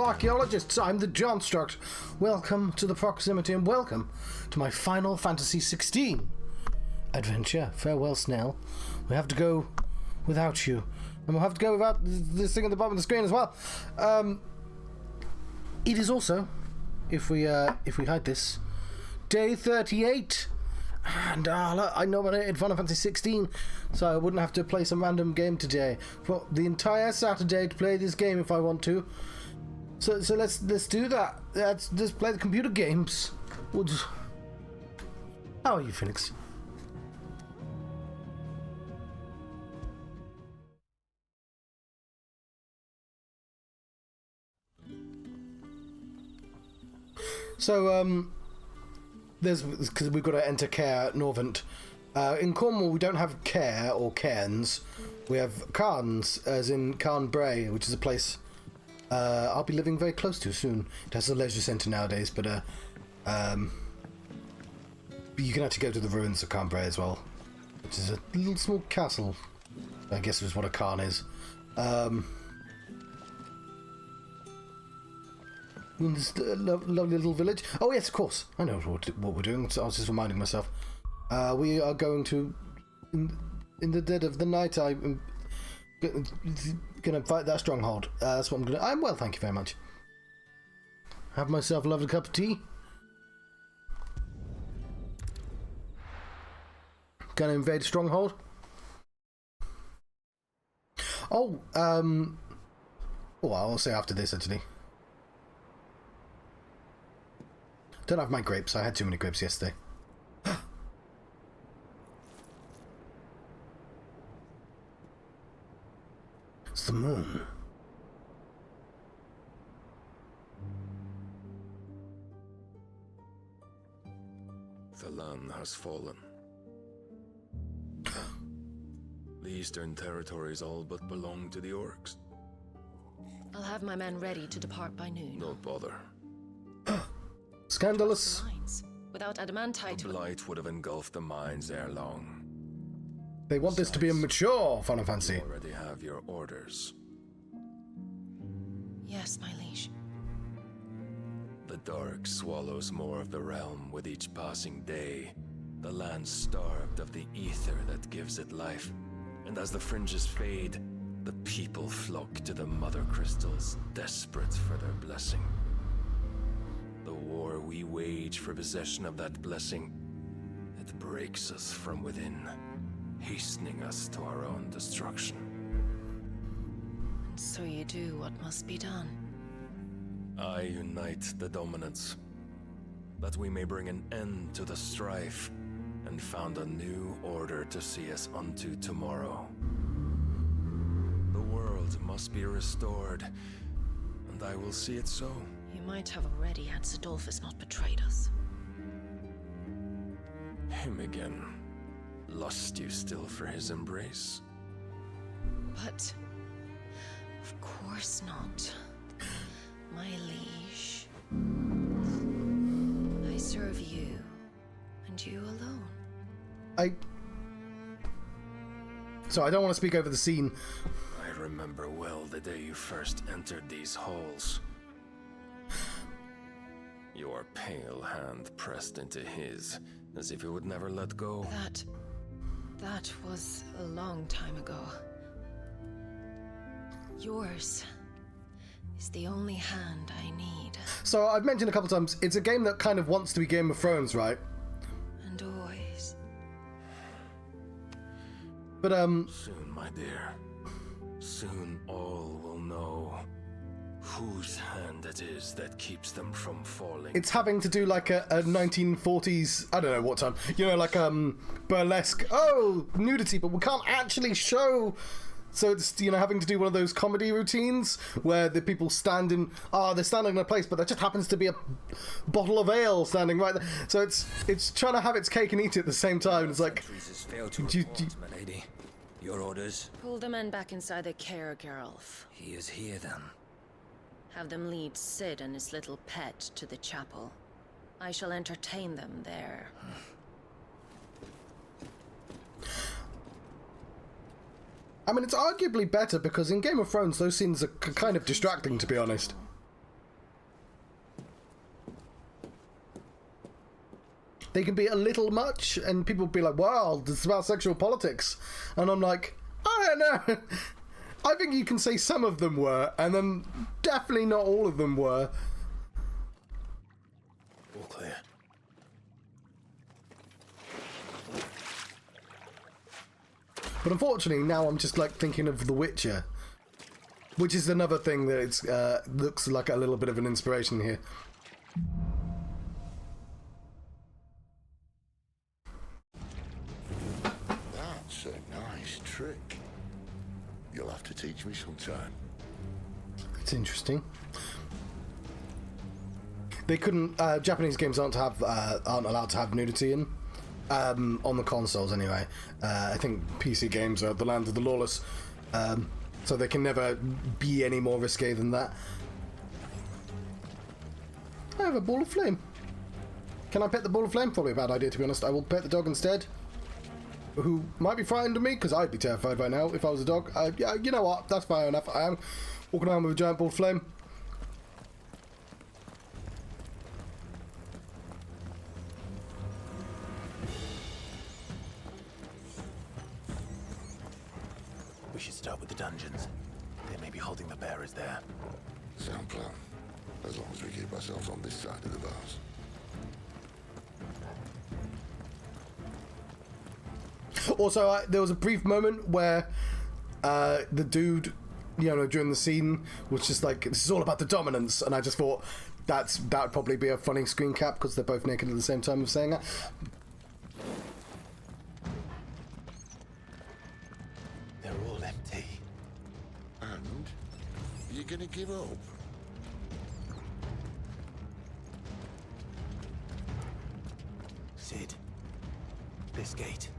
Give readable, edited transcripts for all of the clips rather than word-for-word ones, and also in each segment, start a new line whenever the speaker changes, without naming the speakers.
archaeologists. I'm the Johnstruct. Welcome to the proximity and welcome to my Final Fantasy XVI adventure. Farewell, Snell. We have to go without you. And we'll have to go without this thing at the bottom of the screen as well. It is also, if we hide this, day 38. And I nominated Final Fantasy 16, so I wouldn't have to play some random game today for the entire Saturday to play this game if I want to. So let's do that. Let's just play the computer games. How are you, Phoenix? So because we've got to enter Caer, Norvent. In Cornwall, we don't have Caer or Cairns. We have Cairns, as in Cairn Bray, which is a place I'll be living very close to soon. It has a leisure centre nowadays, but you can actually go to the ruins of Cairn Bray as well, which is a little small castle, I guess is what a cairn is. In this lovely little village. Oh yes, of course. I know what we're doing. So I was just reminding myself. We are going to, in the dead of the night, I'm gonna fight that stronghold. That's what I'm gonna. I'm well, thank you very much. Have myself a lovely cup of tea. Gonna invade a stronghold. Oh, I'll say after this actually. Don't have my grapes. I had too many grapes yesterday. It's the moon.
The land has fallen. The Eastern territories all but belong to the orcs.
I'll have my men ready to depart by noon.
Don't bother.
Scandalous.
Without adamantite,
The blight would have engulfed the mines ere long.
They want this to be a mature Final Fantasy.
You already have your orders.
Yes, my liege.
The dark swallows more of the realm with each passing day. The land starved of the ether that gives it life. And as the fringes fade, the people flock to the mother crystals, desperate for their blessing. The war we wage for possession of that blessing, it breaks us from within, hastening us to our own destruction.
So you do what must be done.
I unite the dominants, that we may bring an end to the strife, and found a new order to see us unto tomorrow. The world must be restored, and I will see it so.
You might have already had Sidolphus not betrayed us.
Him again. Lust you still for his embrace?
But of course not, my liege. I serve you, and you alone.
So I don't want to speak over the scene.
I remember well the day you first entered these halls. Your pale hand pressed into his, as if it would never let go.
That was a long time ago. Yours is the only hand I need.
So I've mentioned a couple times, it's a game that kind of wants to be Game of Thrones, right?
And always.
But
Soon, my dear. Soon all will know whose hand it is that keeps them from falling.
it's having to do like a 1940s, I don't know what time, you know, like burlesque, nudity, but we can't actually show. So it's, you know, having to do one of those comedy routines where the people stand in, they're standing in a place, but there just happens to be a bottle of ale standing right there. So it's trying to have its cake and eat it at the same time. It's like,
My lady, your orders?
Pull the men back inside the Caer, Geralf.
He is here then.
Have them lead Sid and his little pet to the chapel. I shall entertain them there.
I mean, it's arguably better because in Game of Thrones, those scenes are kind of distracting, to be honest. they can be a little much, and people be like, wow, this is about sexual politics. And I'm like, I don't know. I think you can say some of them were, and then definitely not all of them were.
All clear.
But unfortunately, now I'm just like thinking of The Witcher, which is another thing that it's looks like a little bit of an inspiration here.
That's a nice trick. You'll have to teach me sometime.
It's interesting. They couldn't. Japanese games aren't allowed to have nudity in on the consoles anyway. I think PC games are the land of the lawless, so they can never be any more risque than that. I have a ball of flame. Can I pet the ball of flame? Probably a bad idea, to be honest. I will pet the dog instead, who might be frightened of me, because I'd be terrified right now if I was a dog. Yeah, you know what? That's fair enough. I am walking around with a giant ball of flame.
We should start with the dungeons. They may be holding the bearers there.
Sound plan. As long as we keep ourselves on this side of the bars.
Also, there was a brief moment where the dude, you know, during the scene was just like, this is all about the dominance, and I just thought that would probably be a funny screen cap because they're both naked at the same time of saying that.
They're all empty.
And you're gonna give up?
Sid, this gate.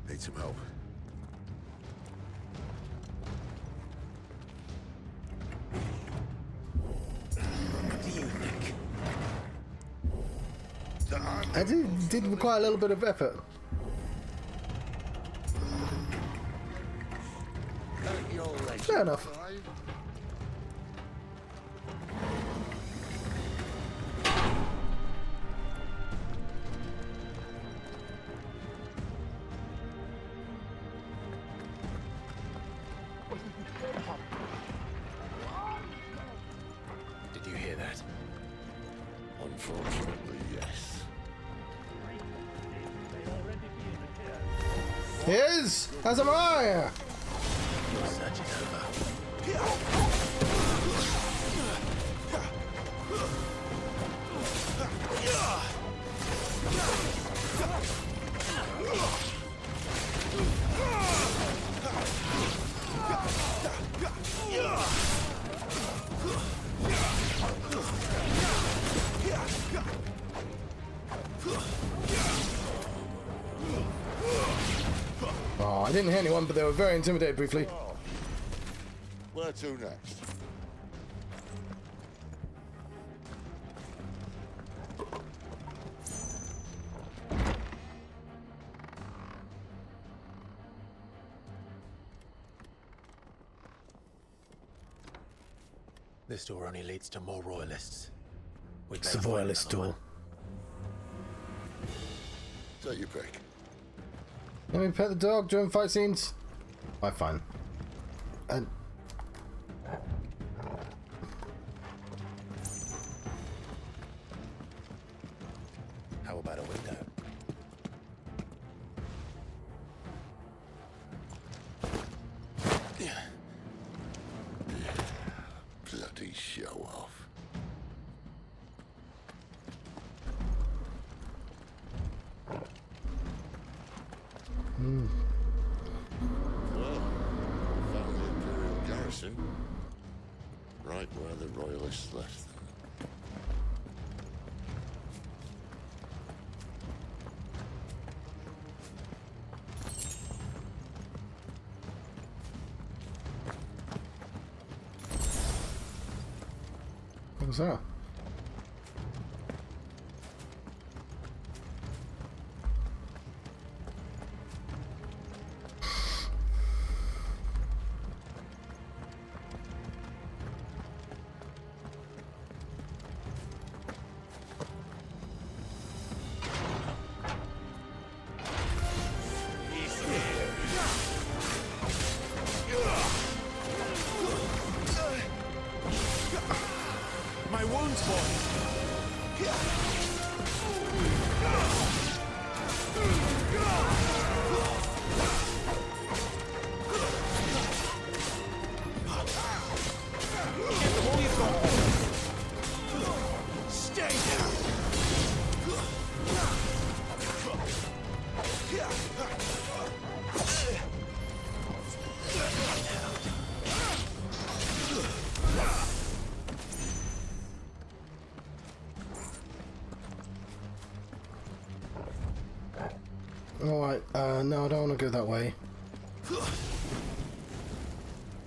Need some help.
What do you think?
It did require a little bit of effort. Fair enough.
Did you hear that?
Unfortunately, yes.
Yes, as am I.
Search it over.
Oh, I didn't hear anyone, but they were very intimidated briefly.
Where to next?
This door only leads to more royalists. We'd
It's a
better find
royalist
another
door.
Take your pick.
Let me pet the dog during fight scenes. I'm fine. And
How about a window?
Bloody show off. Well, found the Imperial garrison. Right where the Royalists left them.
what was that? Alright, no, I don't want to go that way.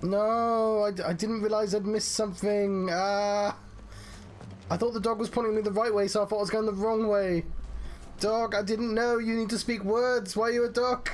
No, I didn't realise I'd missed something. I thought the dog was pointing me the right way, so I thought I was going the wrong way. Dog, I didn't know you need to speak words. Why are you a dog?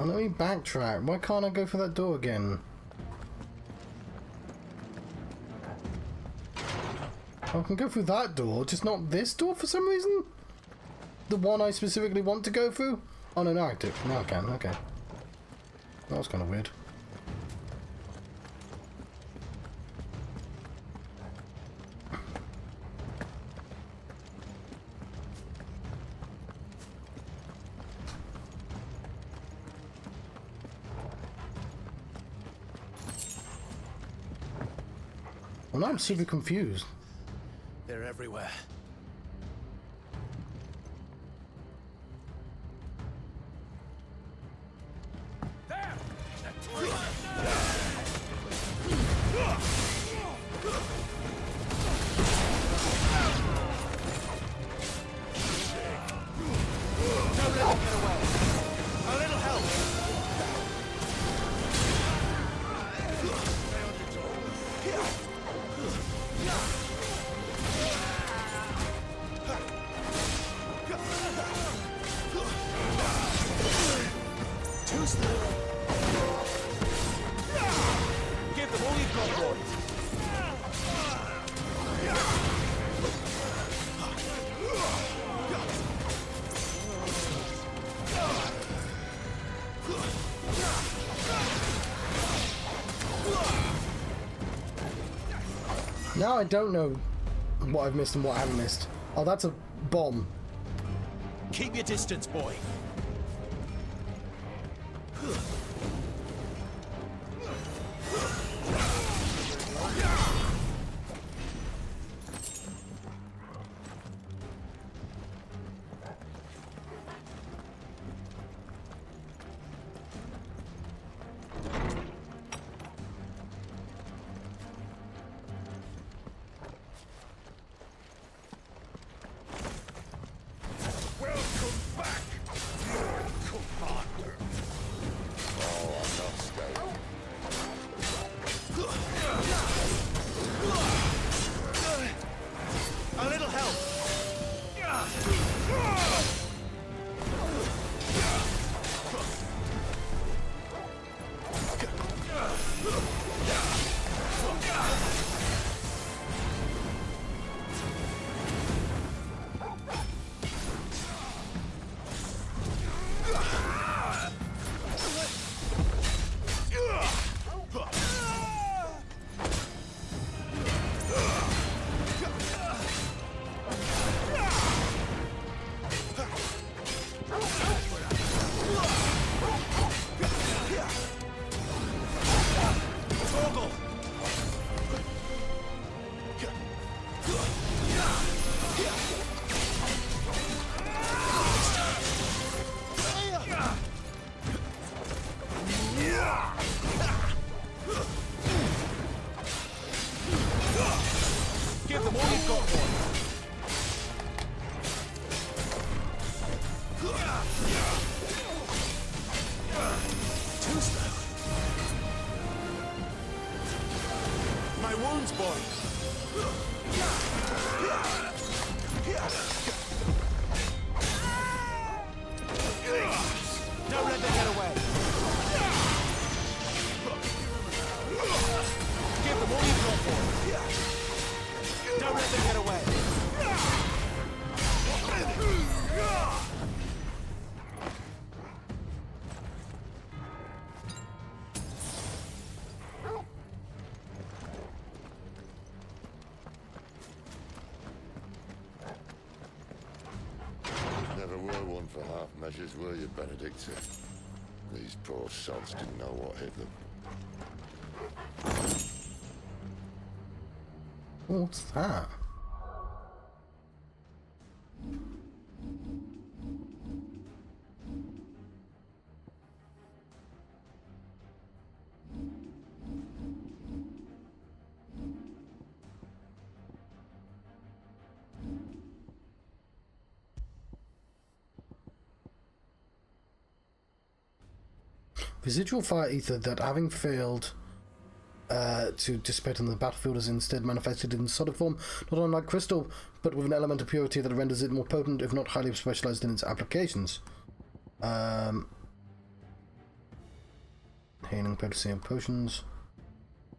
Oh, let me backtrack. Why can't I go for that door again? I can go through that door, just not this door for some reason? The one I specifically want to go through? Oh no, now I do. Now I can, okay. That was kind of weird. Well, now I'm super confused.
They're everywhere.
Now I don't know what I've missed and what I haven't missed. Oh, that's a bomb.
Keep your distance, boy.
one for half measures, were you, Benedicta? These poor sods didn't know what hit them.
What's that? Residual fire ether that, having failed to dissipate on the battlefield, is instead manifested in solid form, not unlike crystal, but with an element of purity that renders it more potent, if not highly specialized in its applications. Healing, potency, and potions.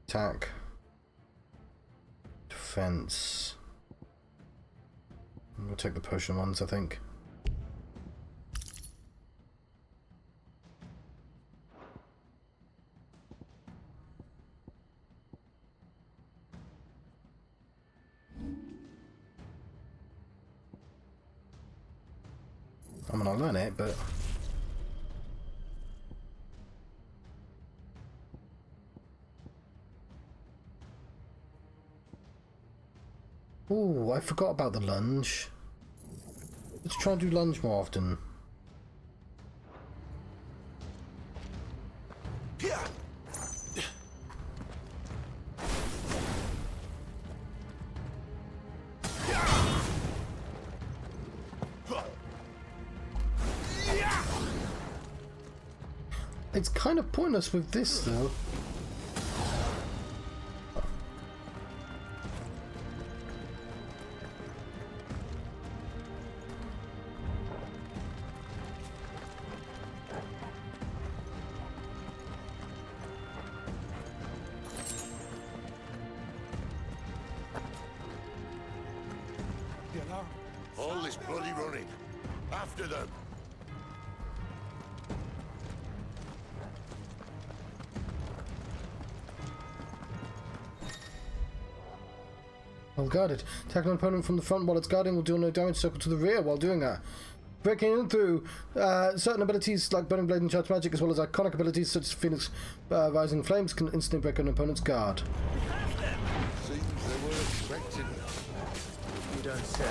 Attack. Defense. We'll take the potion ones, I think. I mean, I'll learn it, but... Ooh, I forgot about the lunge. Let's try and do lunge more often. It's kind of pointless with this, though.
All this bloody running. After them.
Well guarded. Attack an opponent from the front while it's guarding will deal no damage. Circle to the rear while doing that. Breaking in through certain abilities like Burning Blade and Charge Magic, as well as iconic abilities such as Phoenix Rising Flames, can instantly break an opponent's guard.
Seems they were expecting us.
You don't say.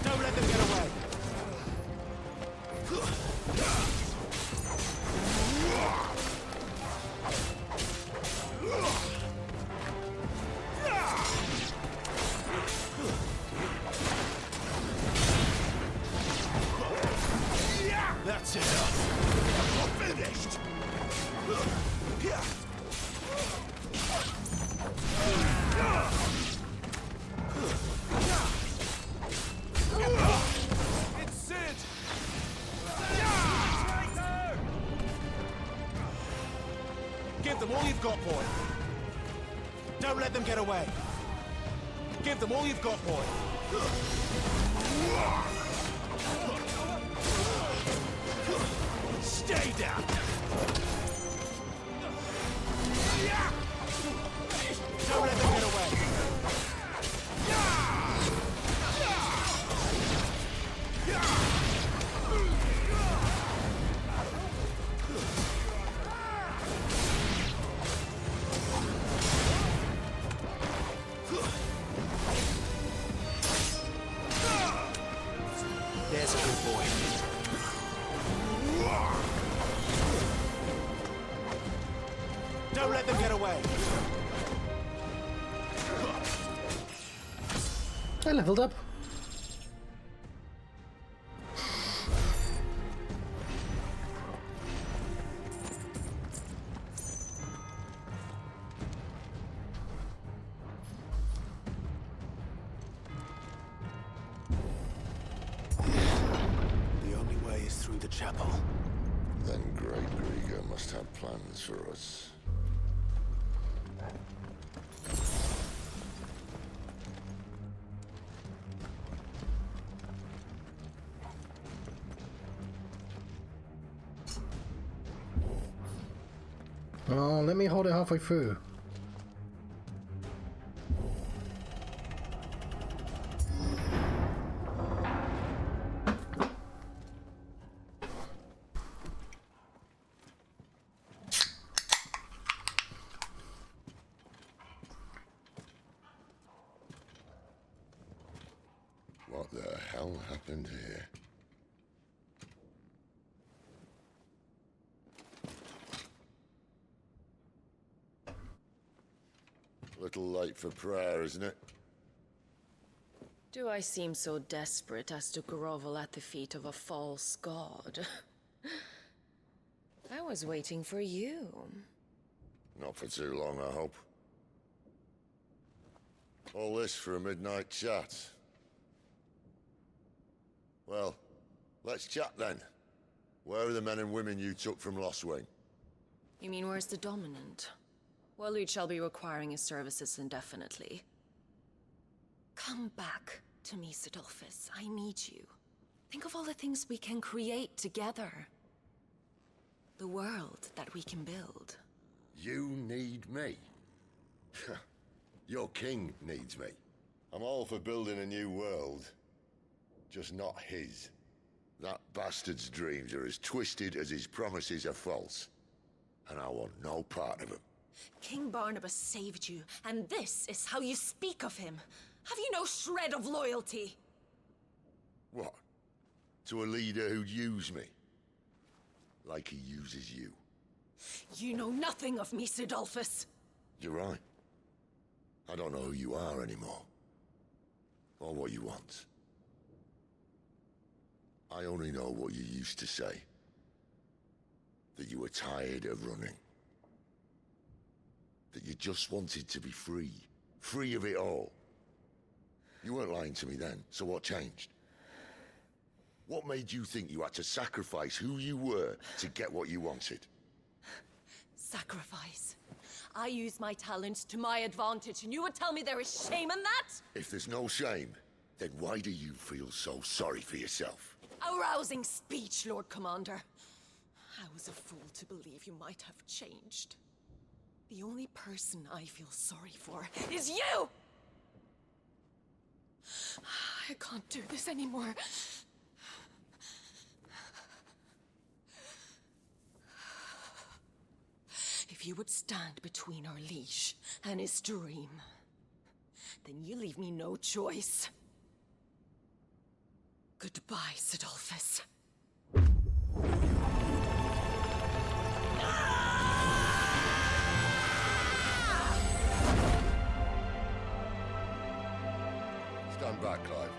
Don't let them get away. That's enough. You're finished. It's Sid. Give them all you've got, boy. Don't let them get away. Give them all you've got, boy. Stay down. Don't let them get away. There's a good boy. Don't let them get away.
I leveled up.
The only way is through the chapel.
Then Great Grieger must have plans for us.
Oh, let me hold it halfway through.
What the hell happened here? Little late for prayer, isn't it?
Do I seem so desperate as to grovel at the feet of a false god? I was waiting for you.
Not for too long, I hope. All this for a midnight chat. Well, let's chat then. Where are the men and women you took from Lost Wing?
You mean where's the dominant? Well, Lude shall be requiring his services indefinitely. Come back to me, Sidolphus. I need you. Think of all the things we can create together. The world that we can build.
You need me? Your king needs me. I'm all for building a new world. Just not his. That bastard's dreams are as twisted as his promises are false. And I want no part of them.
King Barnabas saved you, and this is how you speak of him. Have you no shred of loyalty?
What? To a leader who'd use me? Like he uses you.
You know nothing of me, Sidolphus.
You're right. I don't know who you are anymore. Or what you want. I only know what you used to say. That you were tired of running. That you just wanted to be free. Free of it all. You weren't lying to me then, so what changed? What made you think you had to sacrifice who you were to get what you wanted?
Sacrifice. I use my talents to my advantage, and you would tell me there is shame in that?
If there's no shame, then why do you feel so sorry for yourself?
A rousing speech, Lord Commander. I was a fool to believe you might have changed. The only person I feel sorry for is you! I can't do this anymore. If you would stand between our liege and his dream, then you leave me no choice. Goodbye, Sidolphus.
Stand back, Clive.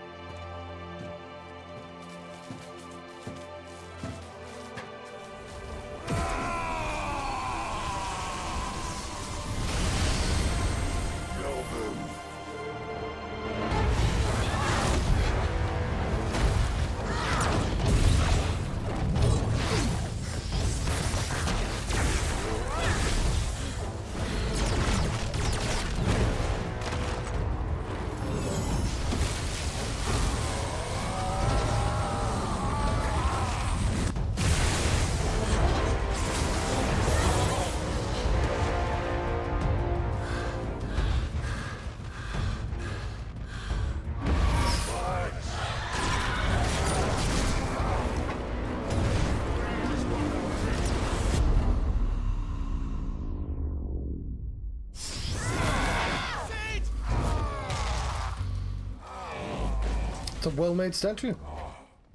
It's a well-made statue.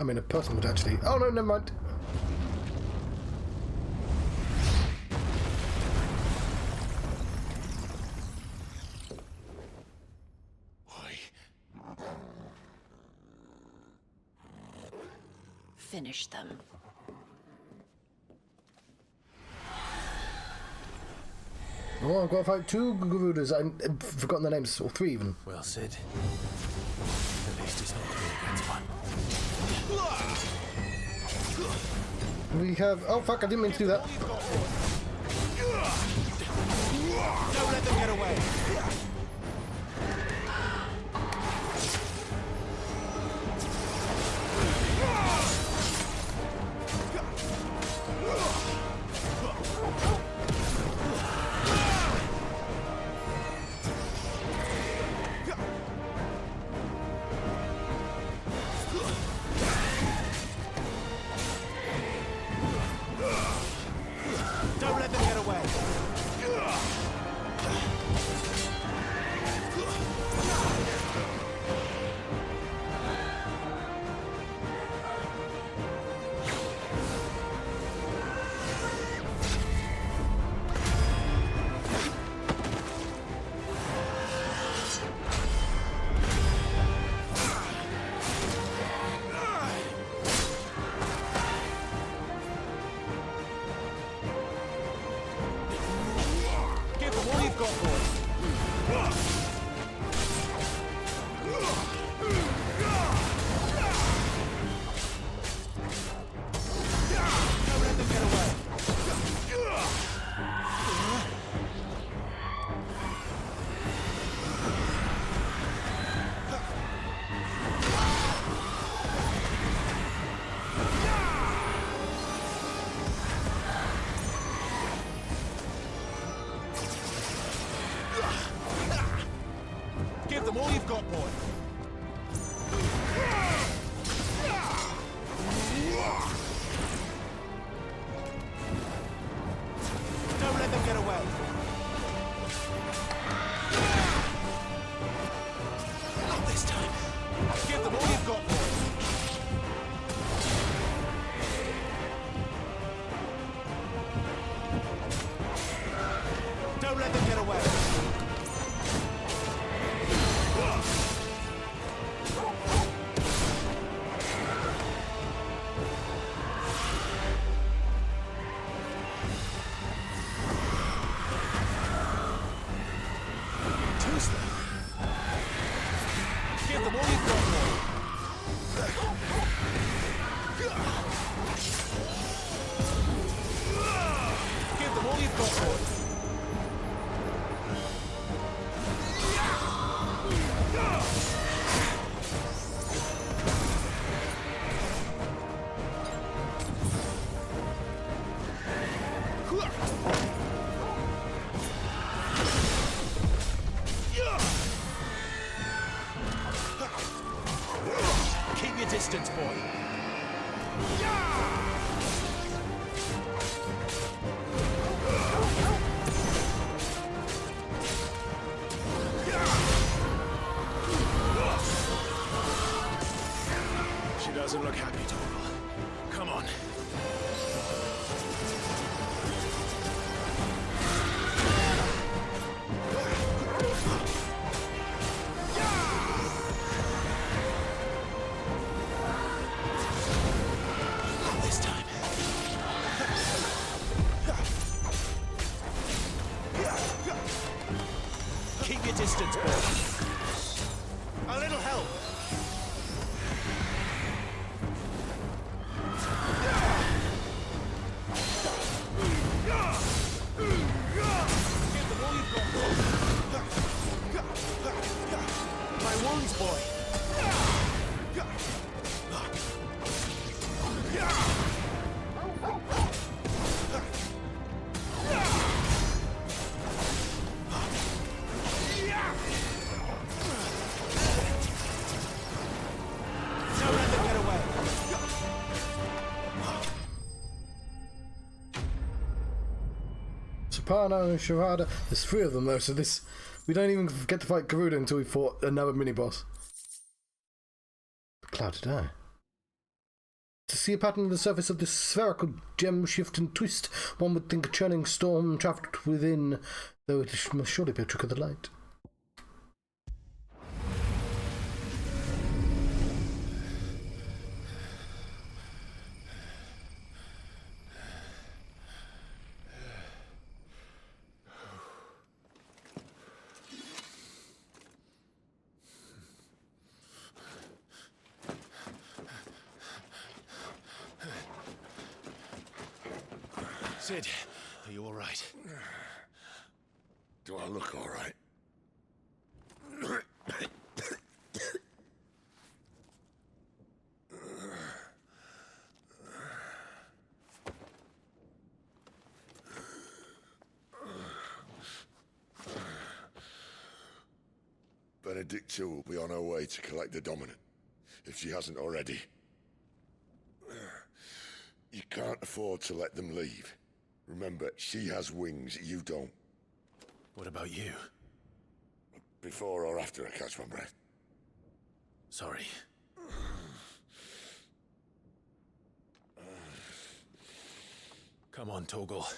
I mean, a person would actually... Oh, no, never mind.
Finish them.
Oh, I've got to fight two Garudas. I've forgotten their names, or three even.
Well, Sid, at least it's not 3 against 1.
We have... Oh, fuck, I didn't mean to do that.
All you've got, boy. Don't let them get away. Don't let them get away. Give them all you've got, boy. Don't let them get away. Give them all you've got, boy. Don't let them get away. Not this time. Give them all you've got, boy. Don't let them get away. Give them all you've got, boy. Give them all you've got, boy. Keep your distance, boy.
She doesn't look happy, Torgal. Come on.
Not this time. Keep your distance, boy. A little help. Give them all you've got, boy. My wounds, boy. Don't let them get away.
Soprano and Sharada. There's three of them though, so this we don't even get to fight Garuda until we fought another mini boss. Clouded eye. To see a pattern on the surface of this spherical gem shift and twist, one would think a churning storm travelled within, though it must surely be a trick of the light.
Sid, are you all right?
Do I look all right? Benedicta will be on her way to collect the Dominant, if she hasn't already. You can't afford to let them leave. Remember, she has wings, you don't.
What about you?
Before or after I catch my breath?
Sorry. Come on, Torgal.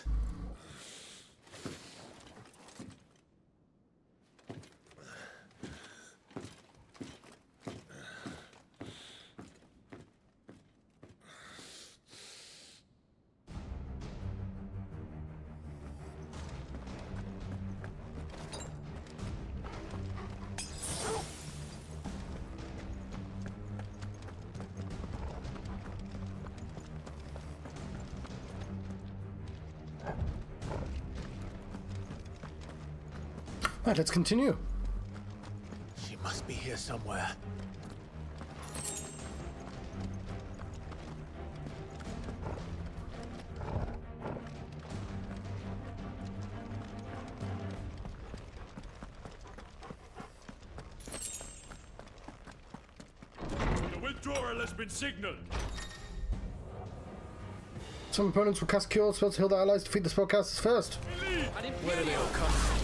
Right, let's continue.
She must be here somewhere.
The withdrawal has been signaled.
Some opponents will cast cure spells to heal their allies. Defeat the spellcasters first.
Where do they all come from?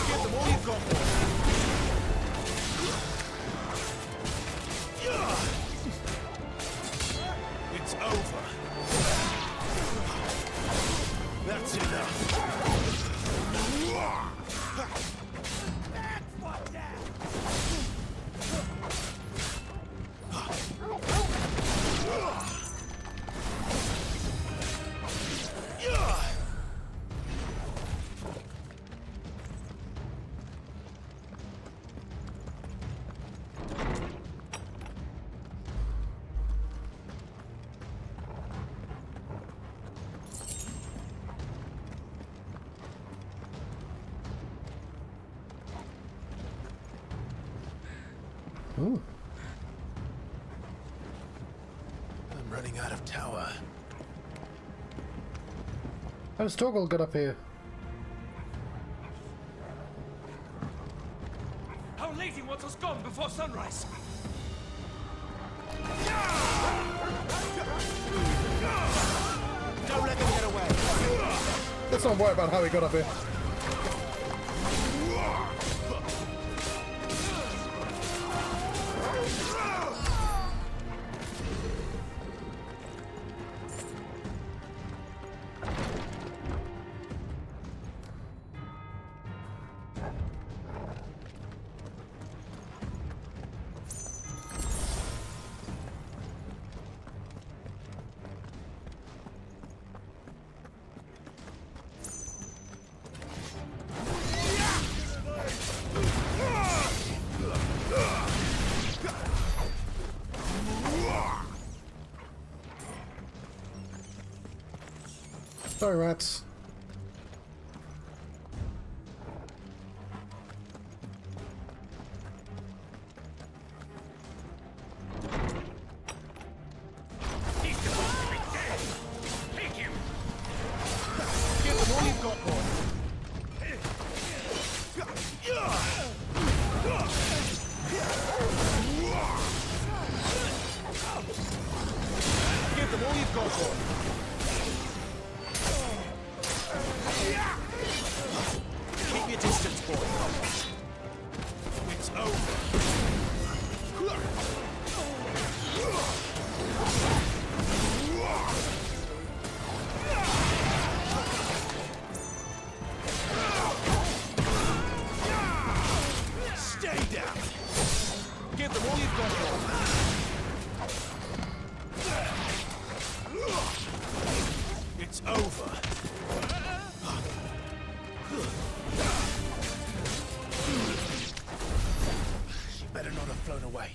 Give them all you've got, boy. It's over. That's enough.
Ooh.
I'm running out of tower.
How does Torgal get up here?
Our lady wants us gone before sunrise.
Don't let them get away.
Let's not worry about how he got up here. Sorry, rats.
He's supposed to be dead. Take him.
Give them all you've got, boy. Give them all you've got, boy. Keep your distance, boy. It's over. Stay down. Give them all you've got, boy. It's over. She better not have flown away.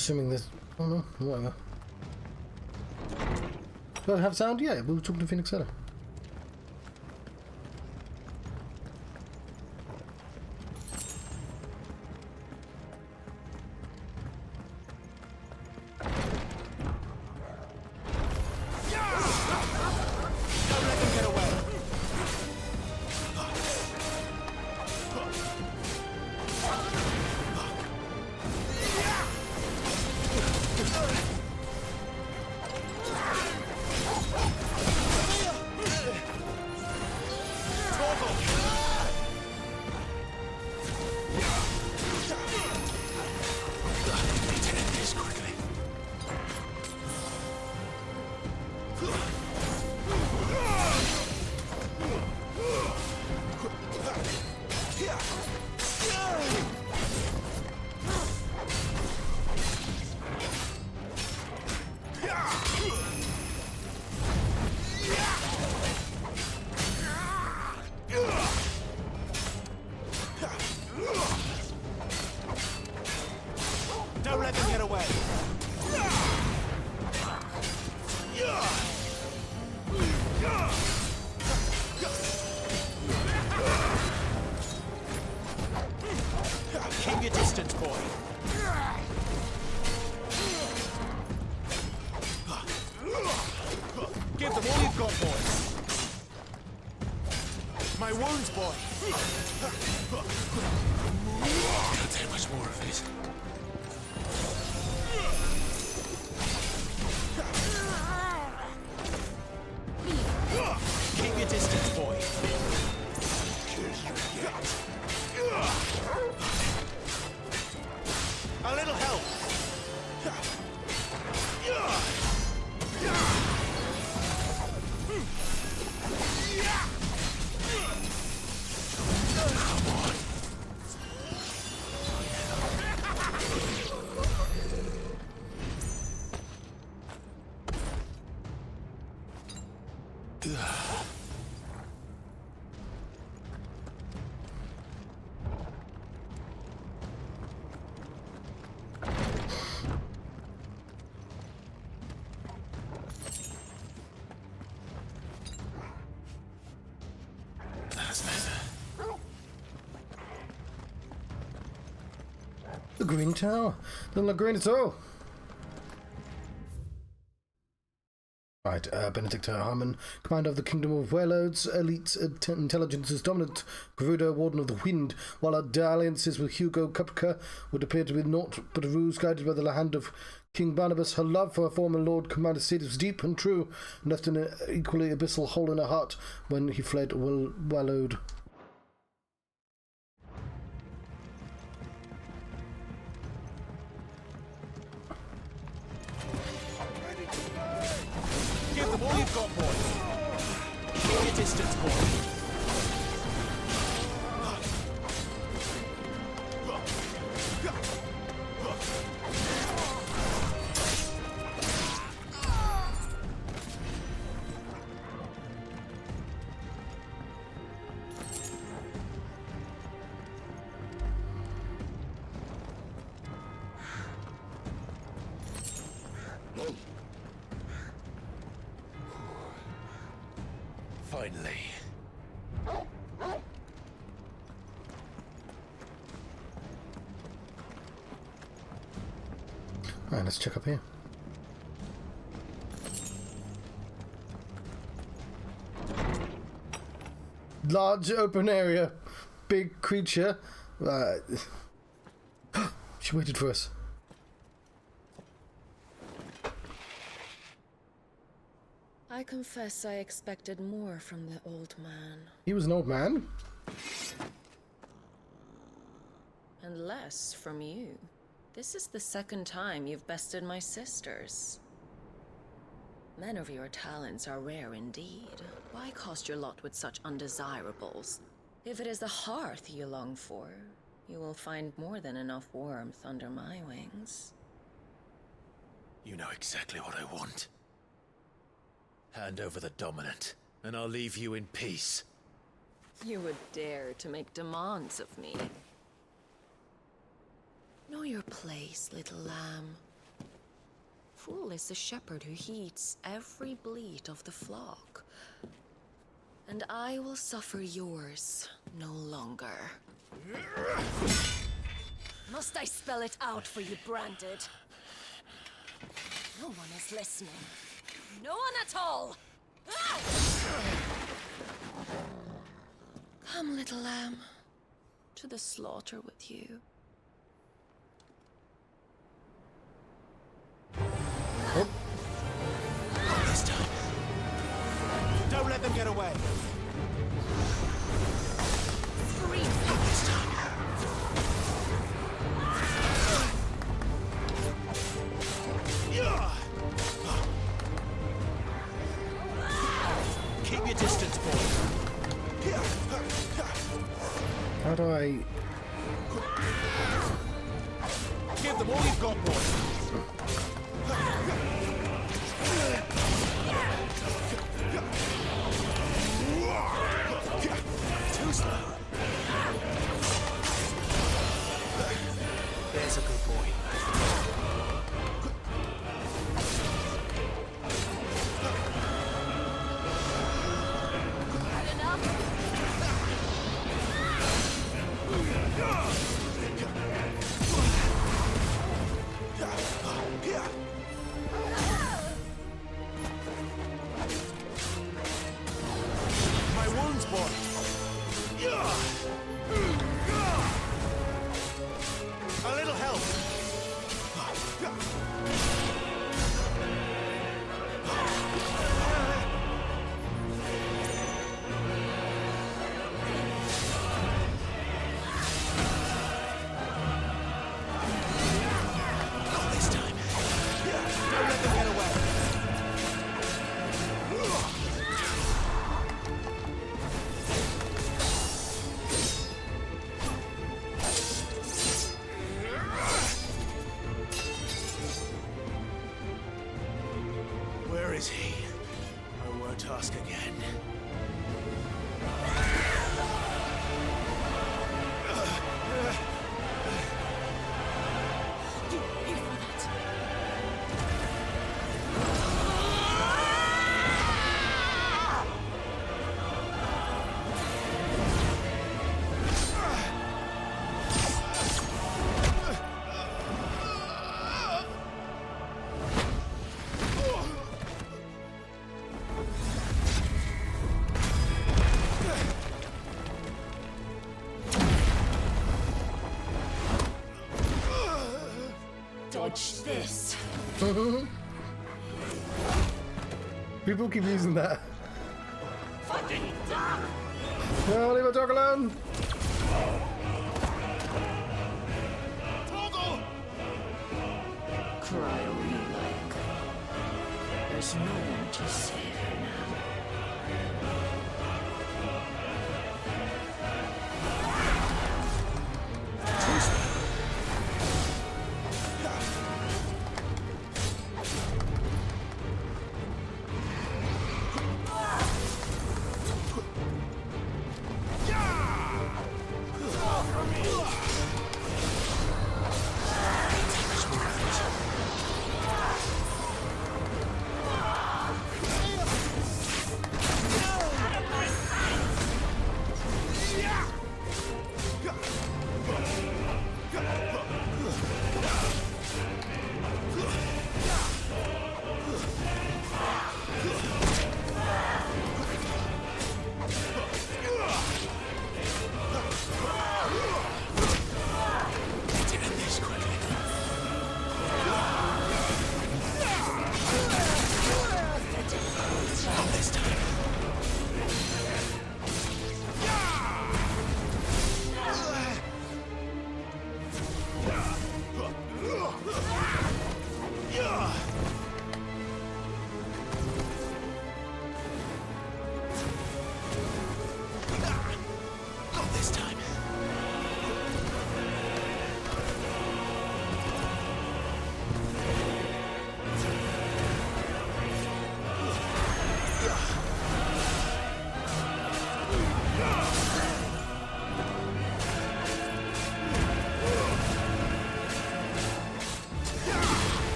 assuming this. Oh no, whatever. Do I have sound? Yeah, we were talking to Phoenix earlier.
Don't let them get away. Keep your distance, boy. Give them all you've got, boy. My wounds, boy.
Can't take much more of it.
Keep your distance, boy. A little help.
The Green Tower. Doesn't look green at all. Right, Benedict Harmon, commander of the Kingdom of Warlords, elite intelligence is dominant, Garuda, warden of the wind, while our alliances with Hugo Kupka would appear to be naught but a ruse guided by the hand of King Barnabas. Her love for her former Lord Commander Cid was deep and true, and left an equally abyssal hole in her heart when he fled Wallowed.
Give them all you've got, boy. Keep your distance, boy.
Finally.
Alright, let's check up here. Large open area. Big creature. She waited for us.
I confess I expected more from the old man.
He was an old man.
And less from you. This is the second time you've bested my sisters. Men of your talents are rare indeed. Why cast your lot with such undesirables? If it is the hearth you long for, you will find more than enough warmth under my wings.
You know exactly what I want. Hand over the dominant, and I'll leave you in peace.
You would dare to make demands of me. Know your place, little lamb. Fool is the shepherd who heeds every bleat of the flock. And I will suffer yours no longer. Must I spell it out for you, Branded? No one is listening. No one at all! Ah! Come, little lamb, to the slaughter with you.
Oh.
This time. Don't let them get away.
Freeze!
This time. Keep your distance, boy.
How do I...
Give them all you've got, boy. Too slow. There's a good boy. My wounds, boy. A little help. Not this time. Don't let them get away. Where is he? I won't ask again.
Here for that. Dodge this.
People keep using that.
Fucking duck!
No, leave my dog alone!
Cry all you like. There's no one to save her now.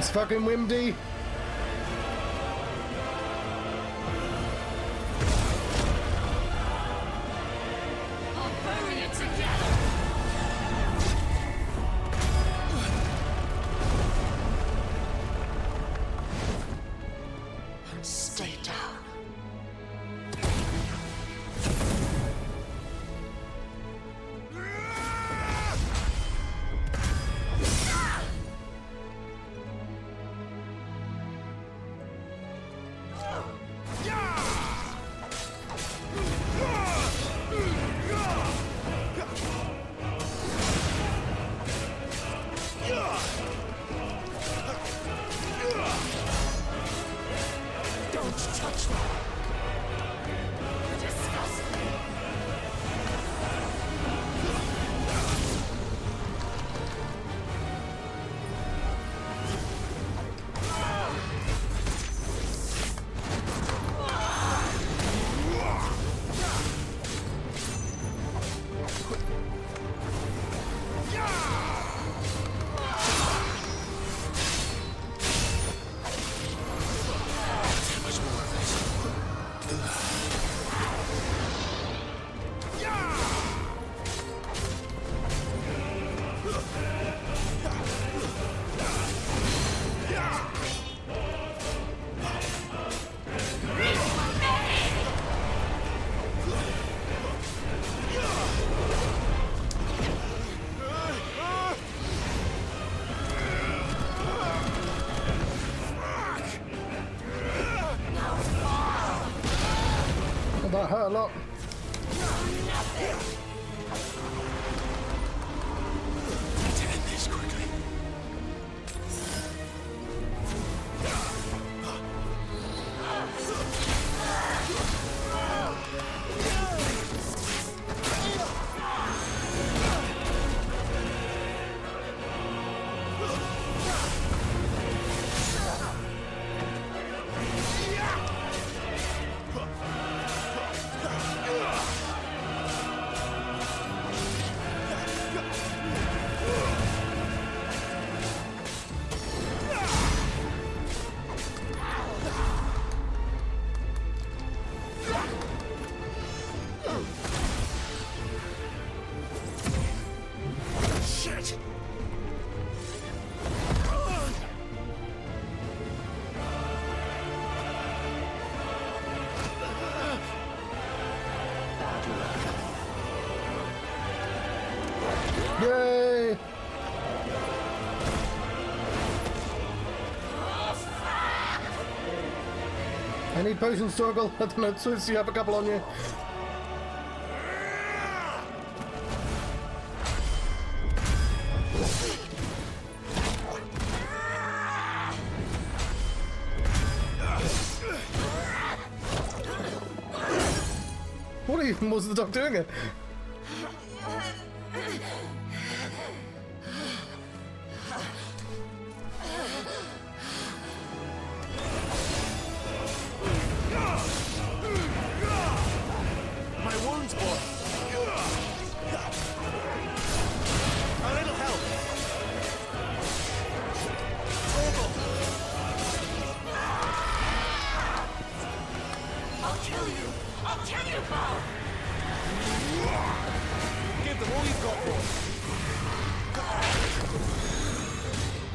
It's fucking Wimdy.
Stay down.
That hurt a lot.
Let's end this quickly.
Yay! I need potions, Torgal. I don't know, so you have a couple on you. What even was the dog doing it?
My wounds, boy. A little help.
I'll kill you! I'll kill you, Paul!
Give them all you've got, boy.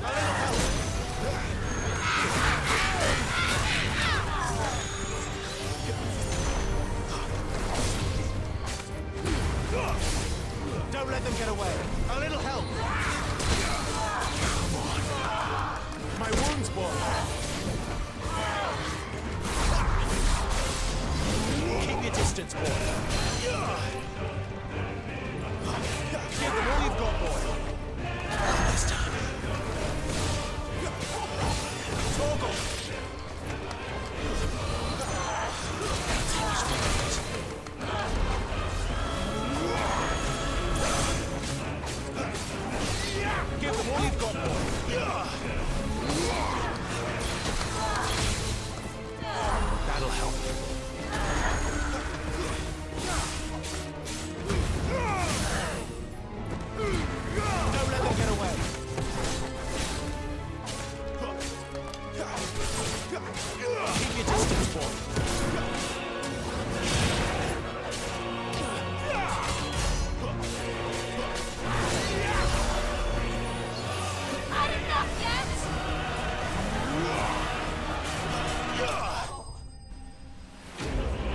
A little help. Don't let them get away. A little help. Come on. My wounds, boy. Keep your distance, boy. Give them all you've got, boy. This time. Torgal. Give them all you've got, boy. That'll help. Don't let them get away.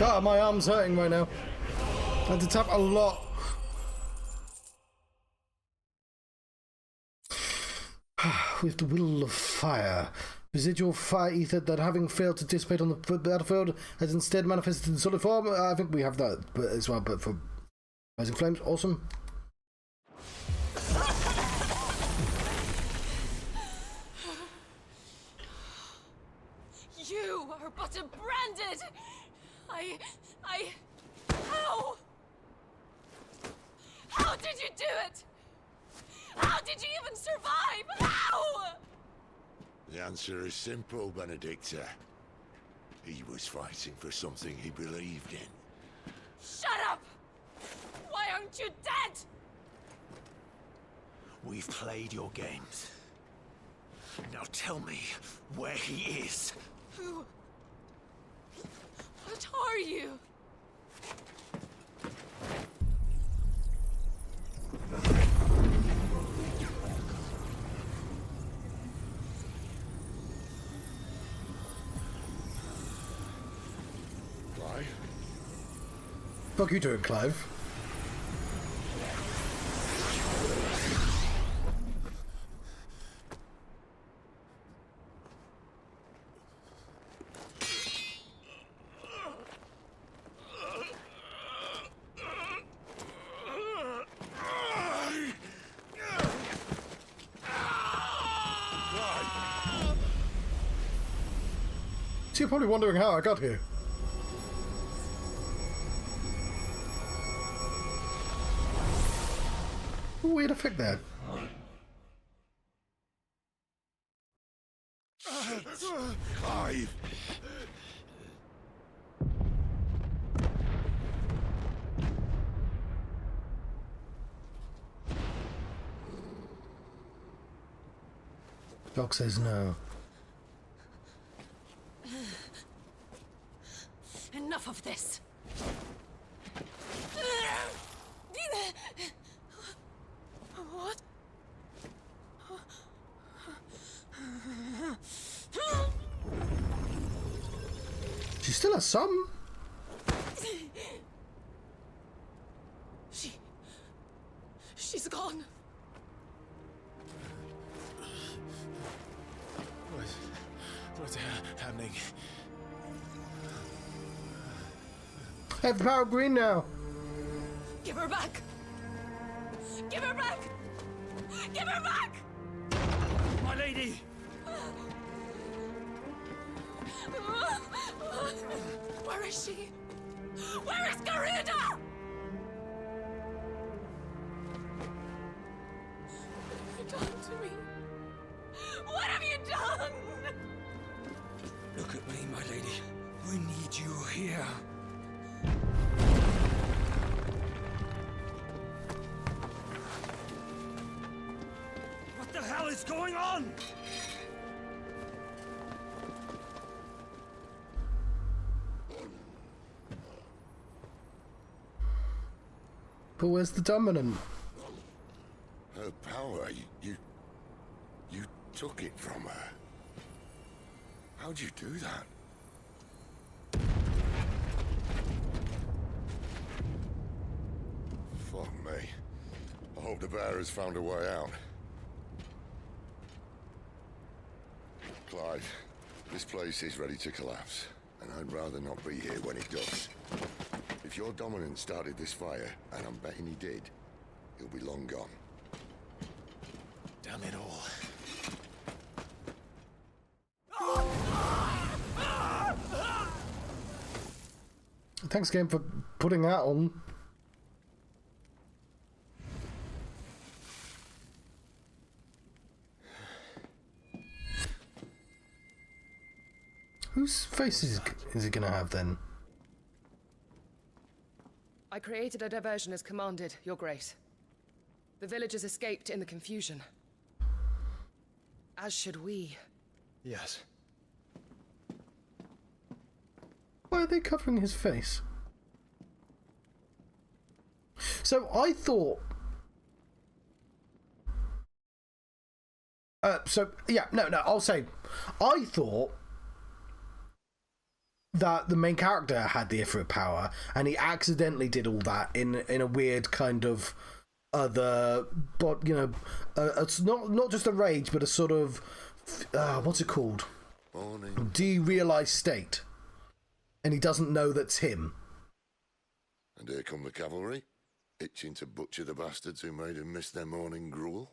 Ah, my arm's hurting right now. I had to tap a lot. With the will of fire. Residual fire ether that, having failed to dissipate on the battlefield, has instead manifested in solid form. I think we have that as well, but for rising flames, awesome.
You are but a branded! How? How did you do it? How did you even survive? How?
The answer is simple, Benedicta. He was fighting for something he believed in.
Shut up! Why aren't you dead?
We've played your games. Now tell me where he is.
Who? What are you?
Clive?
Fuck you doing, Clive? So you're probably wondering how I got here. Weird effect there.
Clive!
Doc says no.
Enough of this. What?
She still has some.
She's gone.
What's happening?
I have the power of green now.
Give her back. Give her back. Give her back.
My lady!
Where is she? Where is Garuda? What have you done to me? What have you done?
Look at me, my lady. We need you here. What the hell is going on?
But where's the dominant?
Her power, you took it from her. How'd you do that? Fuck me. I hope the bear has found a way out. Clive, this place is ready to collapse, and I'd rather not be here when it does. If your dominant started this fire, and I'm betting he did, he'll be long gone.
Damn it all.
Thanks, game, for putting that on. Whose face is he gonna have then?
I created a diversion as commanded, Your Grace. The villagers escaped in the confusion. As should we.
Yes.
Why are they covering his face? So I thought... I'll say. I thought that the main character had the Ifrit power, and he accidentally did all that in a weird kind of other, but you know, it's not just a rage, but a sort of what's it called?
Morning.
Derealized state, and he doesn't know that's him.
And here come the cavalry, itching to butcher the bastards who made him miss their morning gruel.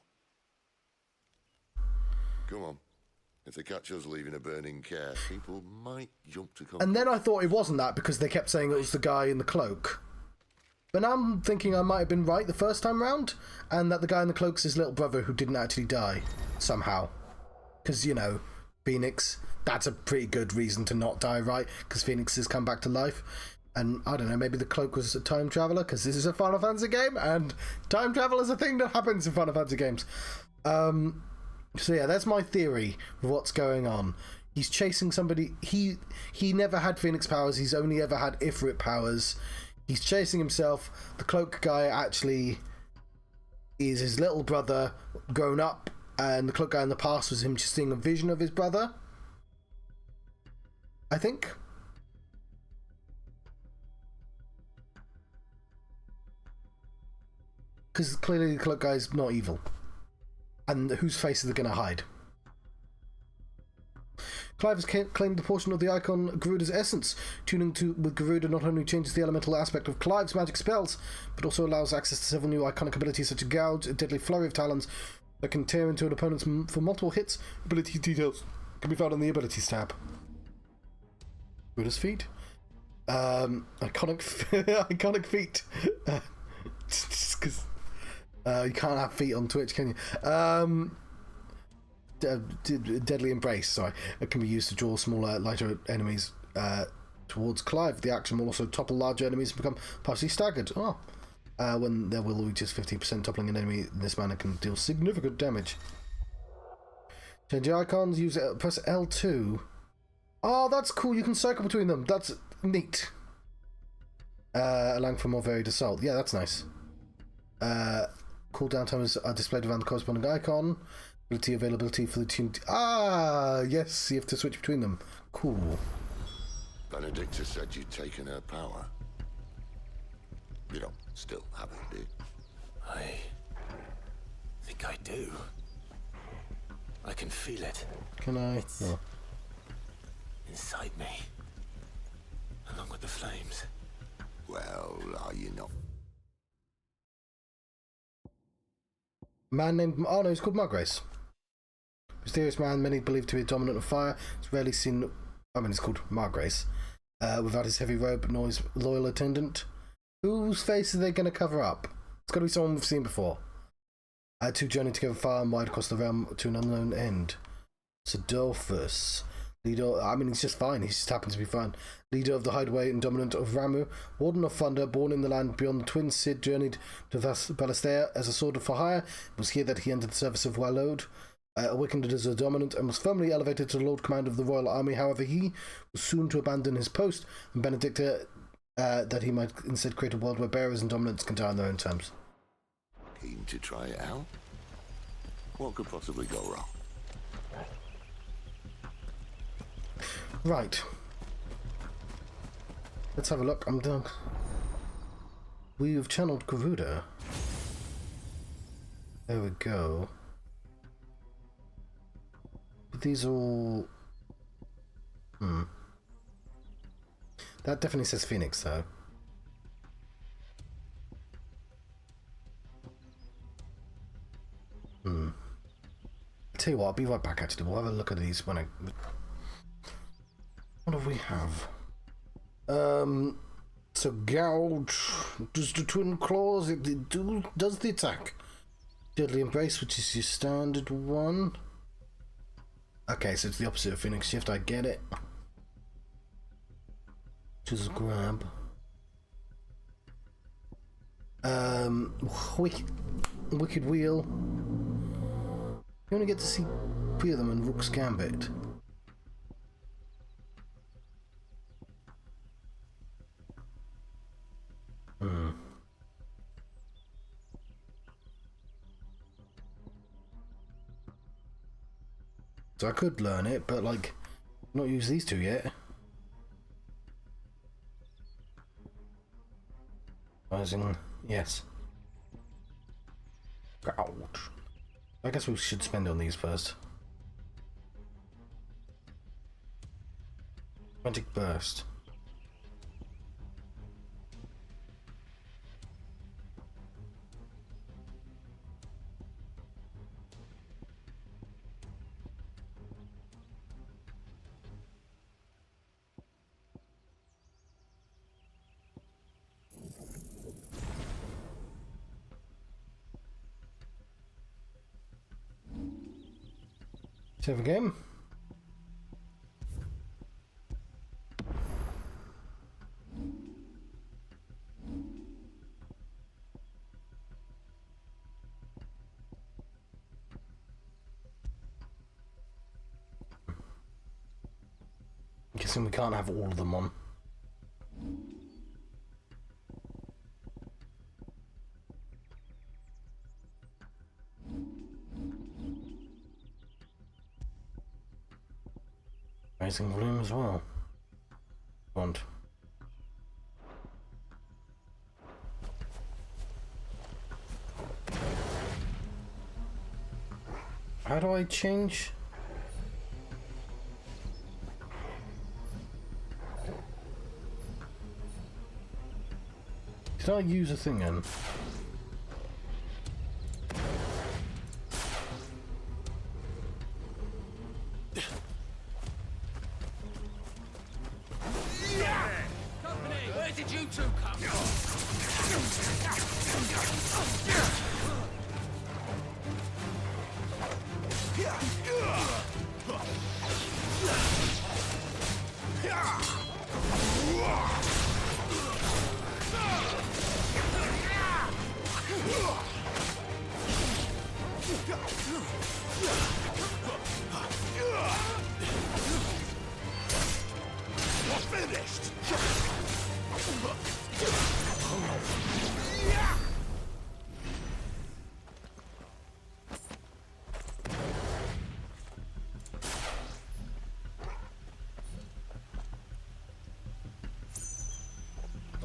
Come on. If they catch us leaving a burning Caer, people might jump to conclusions.
And then I thought it wasn't that because they kept saying it was the guy in the cloak. But now I'm thinking I might have been right the first time round, and that the guy in the cloak's his little brother who didn't actually die, somehow. Because, you know, Phoenix, that's a pretty good reason to not die, right? Because Phoenix has come back to life. And, I don't know, maybe the cloak was a time traveller, because this is a Final Fantasy game, and time travel is a thing that happens in Final Fantasy games. So yeah, that's my theory of what's going on. He's chasing somebody. He never had Phoenix powers. He's only ever had Ifrit powers. He's chasing himself. The cloak guy actually is his little brother grown up, and the cloak guy in the past was him just seeing a vision of his brother, I think. Because clearly the cloak guy's not evil. And whose face are they going to hide? Clive has claimed a portion of the icon Garuda's essence. Tuning with Garuda not only changes the elemental aspect of Clive's magic spells, but also allows access to several new iconic abilities such as Gouge, a deadly flurry of talons that can tear into an opponent's for multiple hits. Ability details can be found on the abilities tab. Garuda's feet. Iconic feet. Just because... you can't have feet on Twitch, can you? Deadly Embrace, sorry. It can be used to draw smaller, lighter enemies towards Clive. The action will also topple larger enemies and become partially staggered. When their will reaches 50%, toppling an enemy in this manner can deal significant damage. Change the icons, press L2. Oh, that's cool. You can cycle between them. That's neat. Allowing for more varied assault. Yeah, that's nice. Cooldown timers are displayed around the corresponding icon. Availability for the tune. Yes, you have to switch between them. Cool.
Benedicta said you'd taken her power. You don't still have it, do you?
I think I do. I can feel it.
Can I?
It's inside me, along with the flames.
Well, are you not?
Man named... Oh, no, he's called Margrace. Mysterious man, many believe to be a dominant of fire. It's rarely seen... I mean, it's called Margrace. Without his heavy robe, nor his loyal attendant. Whose face are they going to cover up? It's got to be someone we've seen before. Two journey together far and wide across the realm to an unknown end. Sidolphus. Leader... I mean, he's just fine. He just happens to be fine. Leader of the Hideaway and dominant of Ramu. Warden of Thunder, born in the land beyond the Twin Cid, journeyed to Balastea as a sword for hire. It was here that he entered the service of Walode. Awakened as a dominant and was firmly elevated to Lord Commander of the Royal Army. However, he was soon to abandon his post, and Benedicta that he might instead create a world where bearers and dominants can die on their own terms.
Keen to try it out? What could possibly go wrong?
Right. Let's have a look. I'm done. We've channeled Garuda. There we go. But these are all... That definitely says Phoenix, though. I'll tell you what, I'll be right back, actually. We'll have a look at these when I... What do we have? So Gouge does the twin claws, it does the attack. Deadly Embrace, which is your standard one. Okay, so it's the opposite of Phoenix Shift, I get it. Just grab. Wicked Wheel. You only get to see 3 of them in Rook's Gambit. So I could learn it, but like, not use these 2 yet. Rising. Yes. Ouch. I guess we should spend on these first. Magic Burst. Save a game. Guessing we can't have all of them on. Rising volume as well. Want. How do I change? Did I use a thing then?
Where did you two come from?
Finished!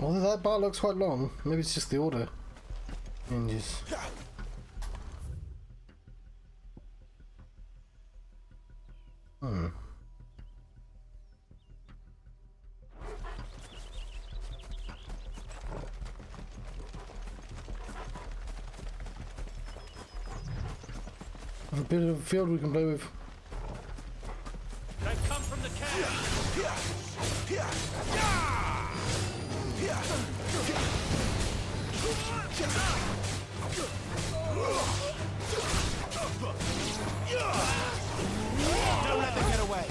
Although that bar looks quite long. Maybe it's just the order changes. A bit of a field we can play with.
They come from the Caer.
Don't let them get away.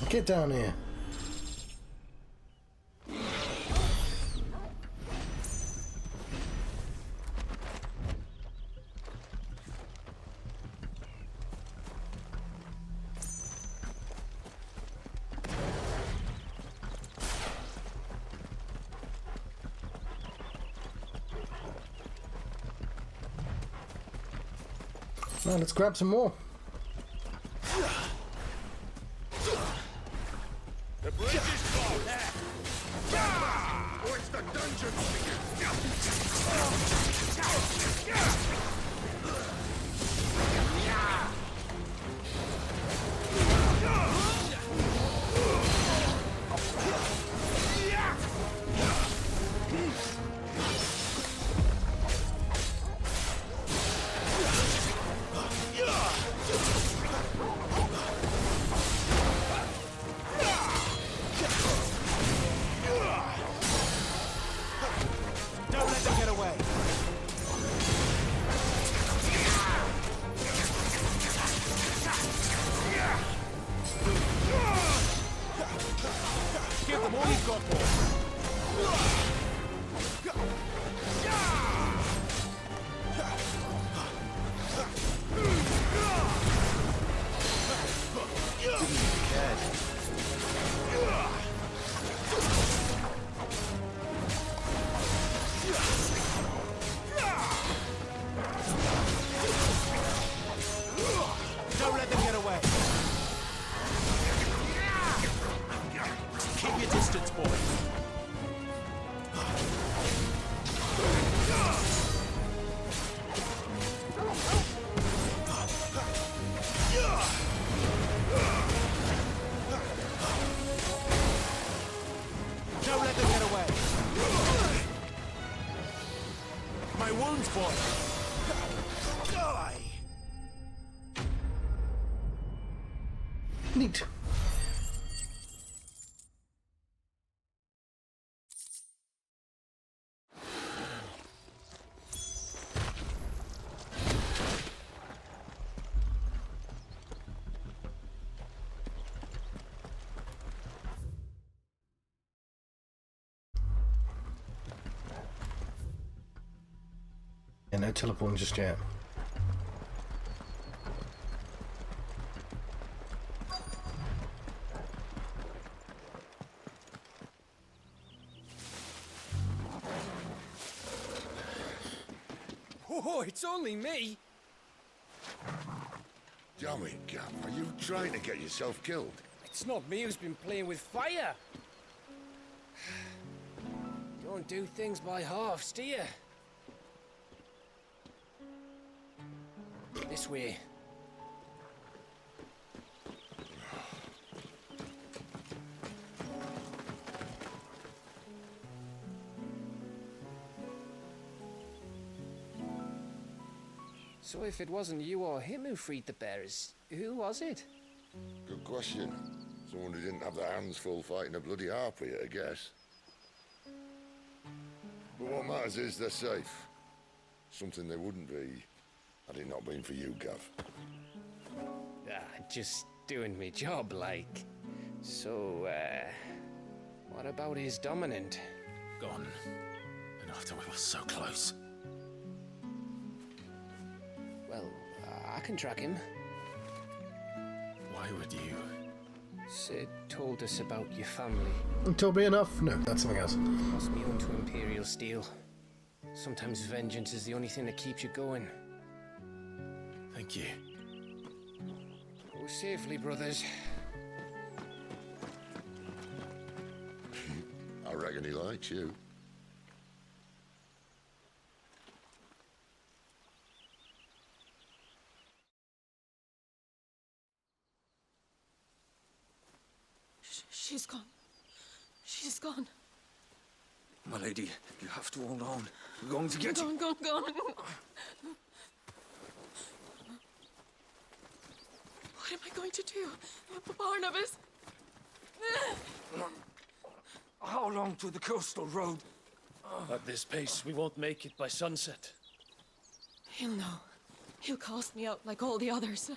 Get down here. Well, let's grab some more.
The bridge is closed. Or it's the dungeon.
Don't let them get away.
Didn't even care.
Don't let them get away. Keep your distance, boy. Don't let them get away. My wounds, boy. Die.
Neat. Yeah, no teleporting just yet.
Oh, it's only me.
Damn it, Gav. Are you trying to get yourself killed?
It's not me who's been playing with fire. You don't do things by halves, do you? This way. So if it wasn't you or him who freed the bearers, who was it?
Good question. Someone who didn't have their hands full fighting a bloody harpy, I guess. But what matters is they're safe. Something they wouldn't be had it not been for you, Gav.
Just doing me job, like. So, what about his dominant?
Gone. And after we were so close.
Well, I can track him.
Why would you?
Sid told us about your family.
Until be enough? No, that's something else.
Lost me onto Imperial Steel. Sometimes vengeance is the only thing that keeps you going.
Thank you.
Go safely, brothers.
I reckon he likes you.
She's gone. She's gone.
My lady, you have to hold on. We're going to get you.
Gone. What am I going to do? Barnabas?
How long to the coastal road?
At this pace, we won't make it by sunset.
He'll know. He'll cast me out like all the others.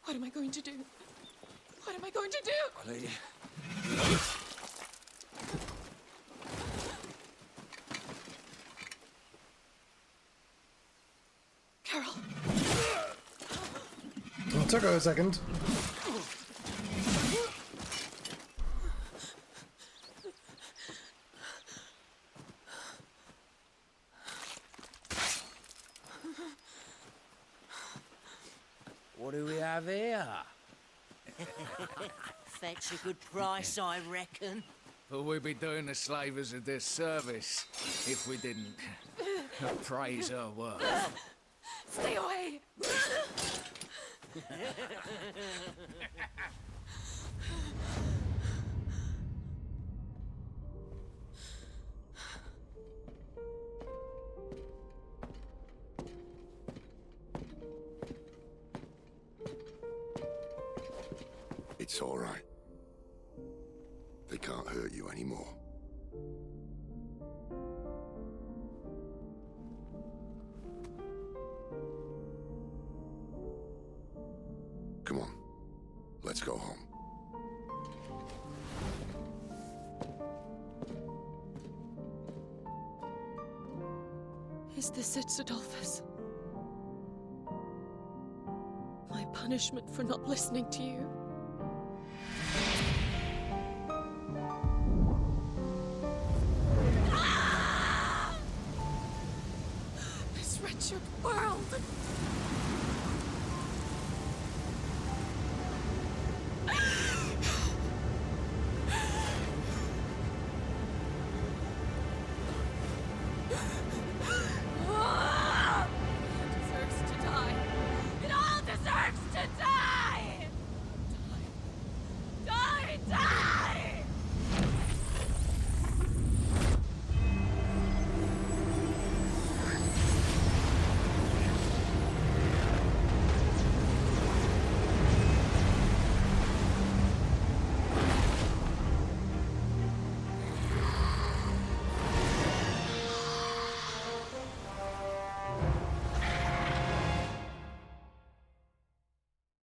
What am I going to do? What am I going to do?
My lady.
Carol.
It took her a second.
What do we have here?
Fetch a good price, I reckon.
But we'd be doing the slavers a disservice if we didn't praise her work.
Stay away!
It's all right. They can't hurt you anymore. Come on. Let's go home.
Is this it, Adolphus? My punishment? punishment for not listening to you. This wretched world!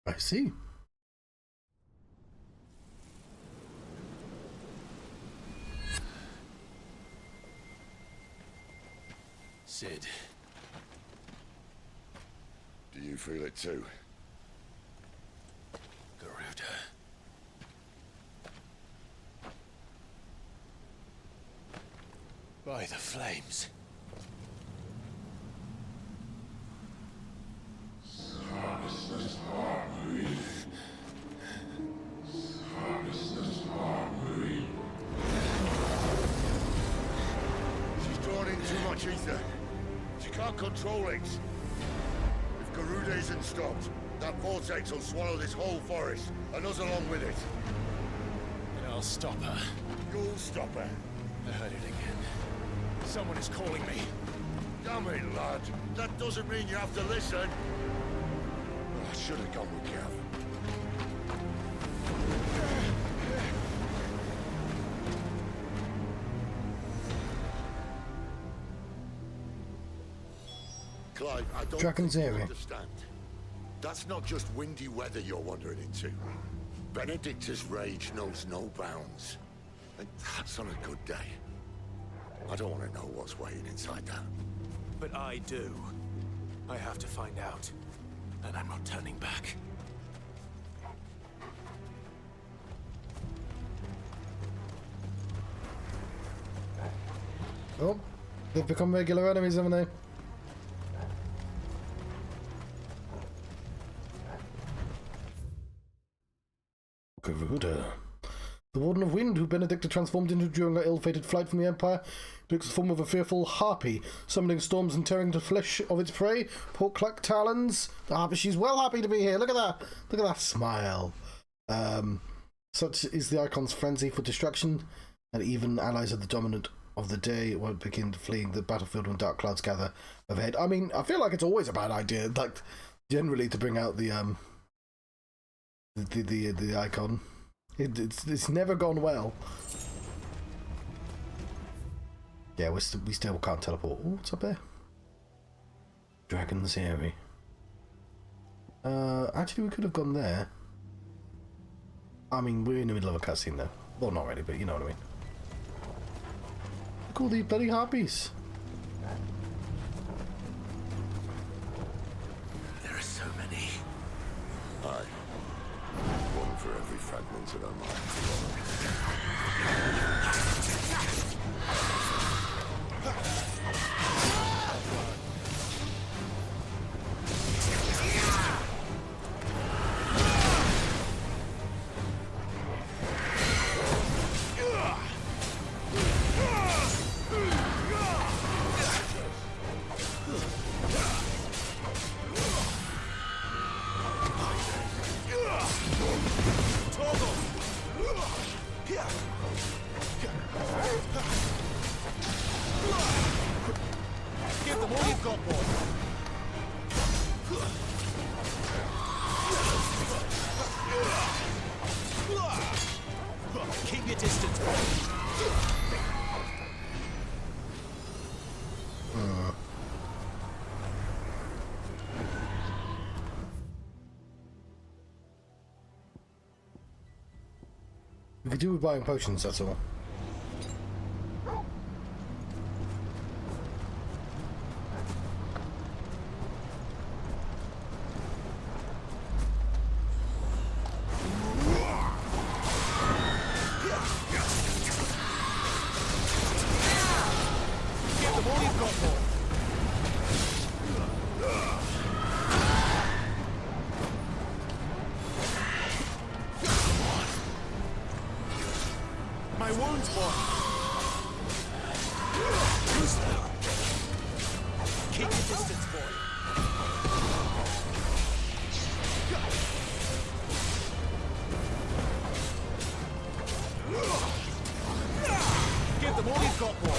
I see.
Sid.
Do you feel it too?
Garuda. By the flames.
Ether. She can't control it. If Garuda isn't stopped, that vortex will swallow this whole forest, and us along with it.
And I'll stop her.
You'll stop her.
I heard it again. Someone is calling me.
Damn it, lad. That doesn't mean you have to listen. I should have gone with Gav. Clive, I don't
Dragon's
think you
area.
understand. That's not just windy weather you're wandering into. Benedicta's rage knows no bounds. And that's on a good day. I don't want to know what's waiting inside that.
But I do. I have to find out. And I'm not turning back.
Oh, they've become regular enemies, haven't they? Garuda. The Warden of Wind, who Benedicta transformed into during her ill-fated flight from the Empire, takes the form of a fearful harpy, summoning storms and tearing the flesh of its prey. Pork-like talons. The harpy, she's well happy to be here. Look at that. Look at that smile. Such is the Icon's frenzy for destruction, and even allies of the dominant of the day won't begin fleeing the battlefield when dark clouds gather overhead. I mean, I feel like it's always a bad idea, like, generally, to bring out the Icon. It's never gone well. Yeah, we still can't teleport. Oh, what's up there? Dragon's Area. Actually, we could have gone there. I mean, we're in the middle of a cutscene though. Well, not really, but you know what I mean. Look at all these bloody harpies.
There are so many.
Aye. One for every fragment of our mind.
Give them all you've got, boy.
Keep your distance, boy.
We could do with buying potions, that's all.
my wounds, boy. Keep your distance, boy. Give them all you've got, boy.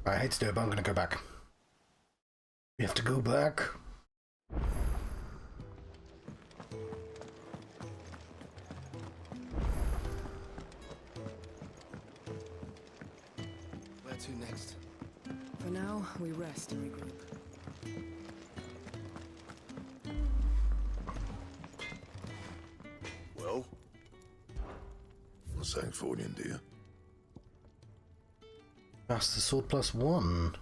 I hate to do it, but I'm gonna go back. We have to go back.
Where to next?
For now, we rest and regroup.
Well? What's saying Fordian, dear?
That's the sword +1.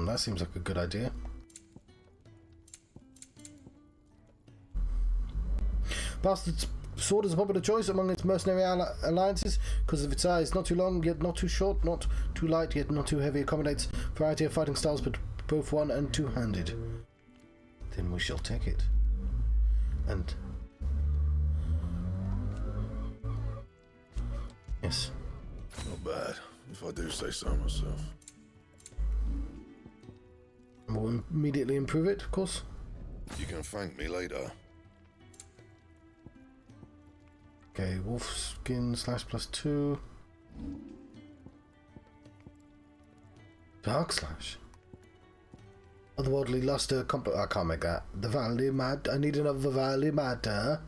That seems like a good idea. Bastard's sword is a popular choice among its mercenary alliances because of its size. Not too long, yet not too short, not too light, yet not too heavy. Accommodates a variety of fighting styles, but both one- and two-handed. Then we shall take it. And... yes.
Not bad, if I do say so myself.
We'll immediately improve it, of course.
You can thank me later.
Okay, wolf skin /+2. Dark slash. Otherworldly luster. I can't make that. The valley mad. I need another valley matter.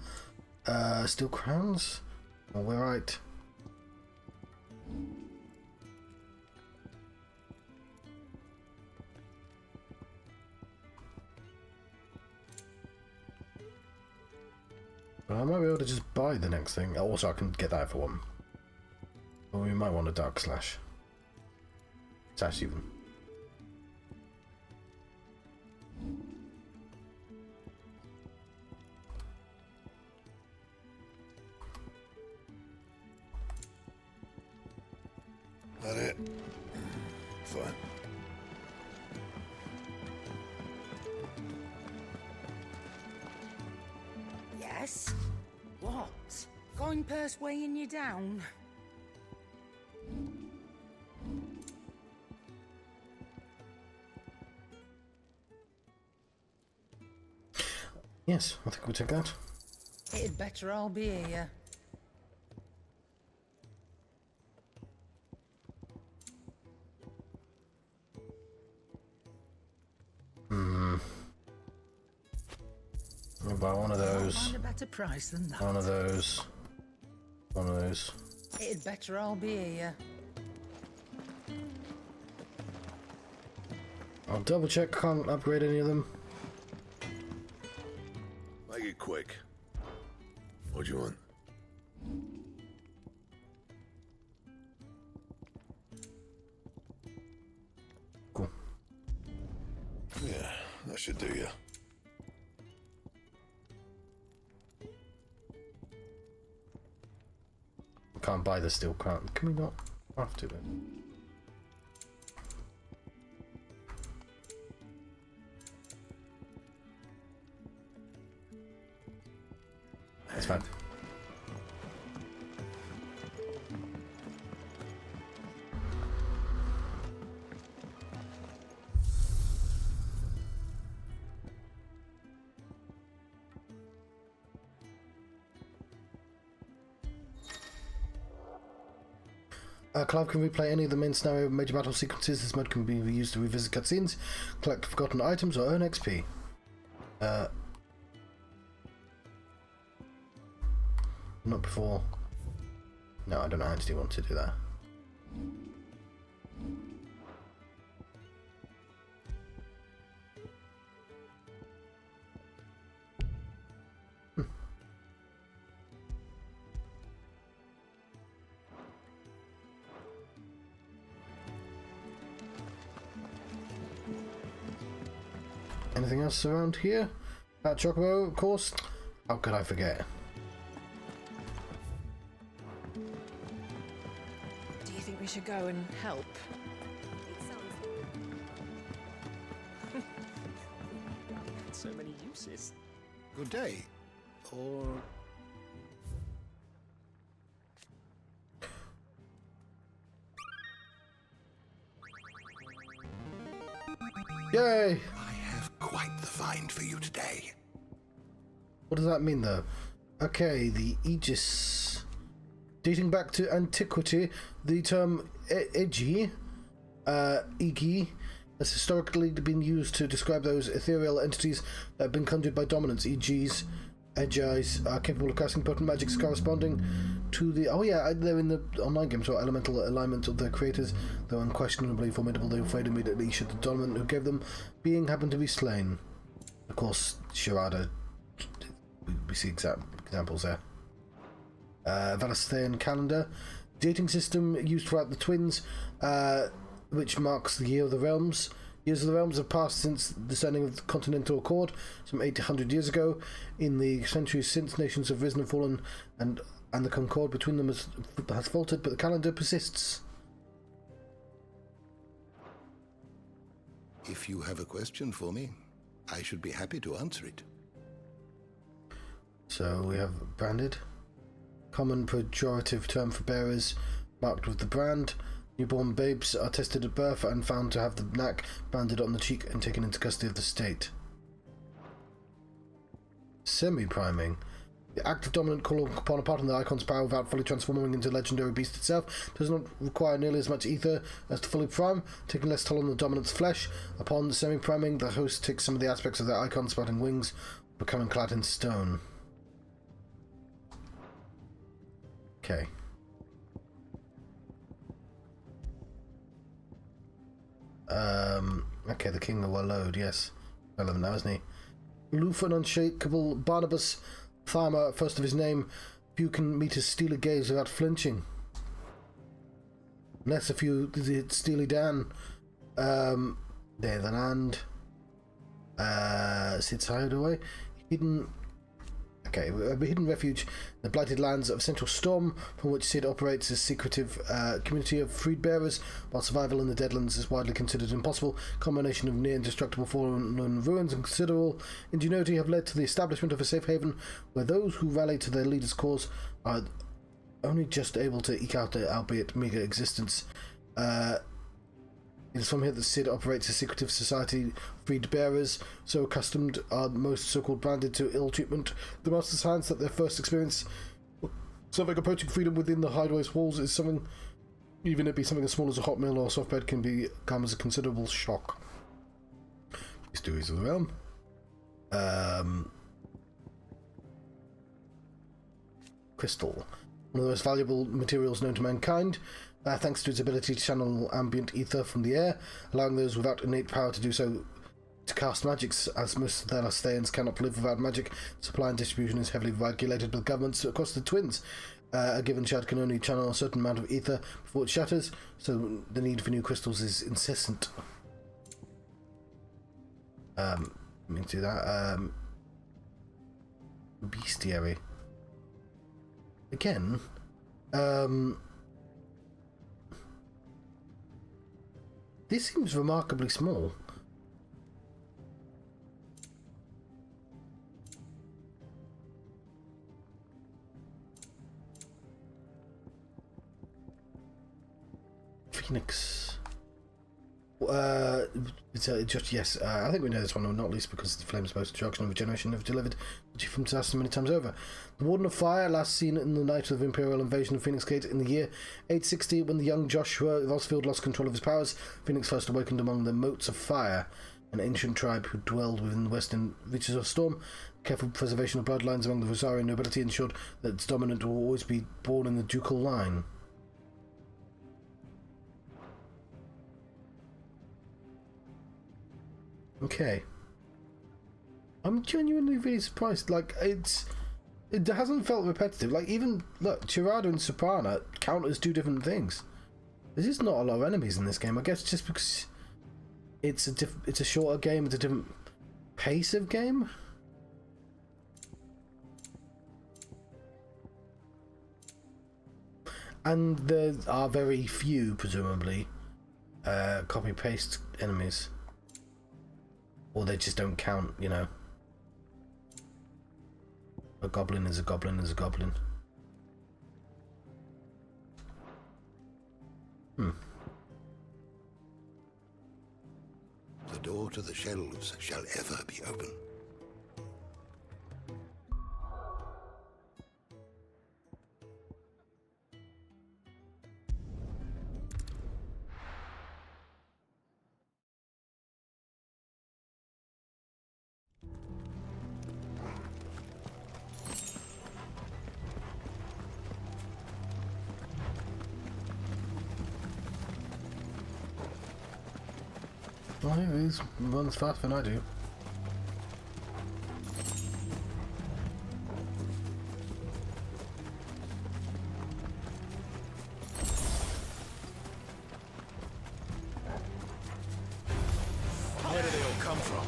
Steel crowns. Oh, we're right. But I might be able to just buy the next thing. Also, I can get that for one. Or we might want a dark slash. Slash even.
That it? Fine.
Yes? What? Going purse weighing you down?
Yes, I think we'll take that.
It'd better all be here.
I'll buy one of those.
Find a better price than that.
One of those. One of those.
It'd better all be here.
I'll double check, can't upgrade any of them.
Make it quick. What do you want?
Cool.
Yeah, that should do you.
Can't buy the steel crown. Can we not have to then? That's fine. Clive can replay any of the main scenario major battle sequences. This mode can be used to revisit cutscenes, collect forgotten items, or earn XP. Not before. No, I don't actually want to do that. Anything else around here? That Chocobo, of course. How could I forget?
Do you think we should go and help?
So many uses.
Good day. Or...
Yay!
I have quite the find for you today.
What does that mean, though? Okay, the Aegis. Dating back to antiquity, the term Egi, has historically been used to describe those ethereal entities that have been conjured by dominants. EGs, Egis, are capable of casting potent magics corresponding to the... Oh yeah, they're in the online games, or elemental alignment of their creators. Though unquestionably formidable, they will fade immediately should the dominant who gave them being happen to be slain. Of course, Sharada, we see examples there. Valasthaean calendar, dating system used throughout the Twins, which marks the Year of the Realms. Years of the Realms have passed since the sending of the Continental Accord, some 800 years ago. In the centuries since, nations have risen and fallen, and the concord between them has faltered, but the calendar persists.
If you have a question for me, I should be happy to answer it.
So we have branded. Common pejorative term for bearers marked with the brand. Newborn babes are tested at birth and found to have the knack branded on the cheek and taken into custody of the state. Semi-priming. The act of dominant call upon a part in the icon's power without fully transforming into a legendary beast itself does not require nearly as much ether as to fully prime, taking less toll on the dominant's flesh. Upon semi-priming, the host takes some of the aspects of their icon, sprouting wings, becoming clad in stone. Okay. Okay, the King of Wallode, yes. Relevant now, isn't he? Aloof and unshakable Barnabas Farmer, first of his name, few can meet his steely gaze without flinching. Unless a few the Steely Dan. There the land. Sits hideaway. Hidden. Okay, a hidden refuge in the blighted lands of Central Storm, from which Sid operates a secretive community of freed bearers, while survival in the Deadlands is widely considered impossible. Combination of near indestructible fallen ruins and considerable ingenuity have led to the establishment of a safe haven where those who rally to their leader's cause are only just able to eke out their albeit meagre existence. It is from here that Sid operates a secretive society of freed bearers, so accustomed are most so-called branded to ill treatment. The Master's hands that their first experience something approaching freedom within the hideaway's walls is something, even it be something as small as a hot meal or a soft bed, can come as a considerable shock. Mysteries of the Realm. Crystal. One of the most valuable materials known to mankind. Thanks to its ability to channel ambient ether from the air, allowing those without innate power to do so to cast magics, as most of the Valasthaeans cannot live without magic. Supply and distribution is heavily regulated by governments across the Twins. A given shard can only channel a certain amount of ether before it shatters, so the need for new crystals is incessant. Let me do that. Bestiary. Again, this seems remarkably small. Phoenix. Just yes. I think we know this one, not least because the flames both destruction and regeneration have delivered from disaster many times over. The Warden of Fire, last seen in the night of the Imperial invasion of Phoenix Gate in the year 860, when the young Joshua of Osfield lost control of his powers. Phoenix first awakened among the motes of fire. an ancient tribe who dwelled within the western reaches of Storm. Careful preservation of bloodlines among the Rosarian nobility ensured that its dominant will always be born in the ducal line. Okay. I'm genuinely really surprised. Like, it hasn't felt repetitive. Like, even, look, Tirada and Soprana count as two different things. There's just not a lot of enemies in this game. I guess just because it's a shorter game, it's a different pace of game. And there are very few, presumably, copy-paste enemies. Or they just don't count, you know. A goblin is a goblin is a goblin.
The door to the shelves shall ever be open.
Well, he runs faster than I do.
Where do they all come from?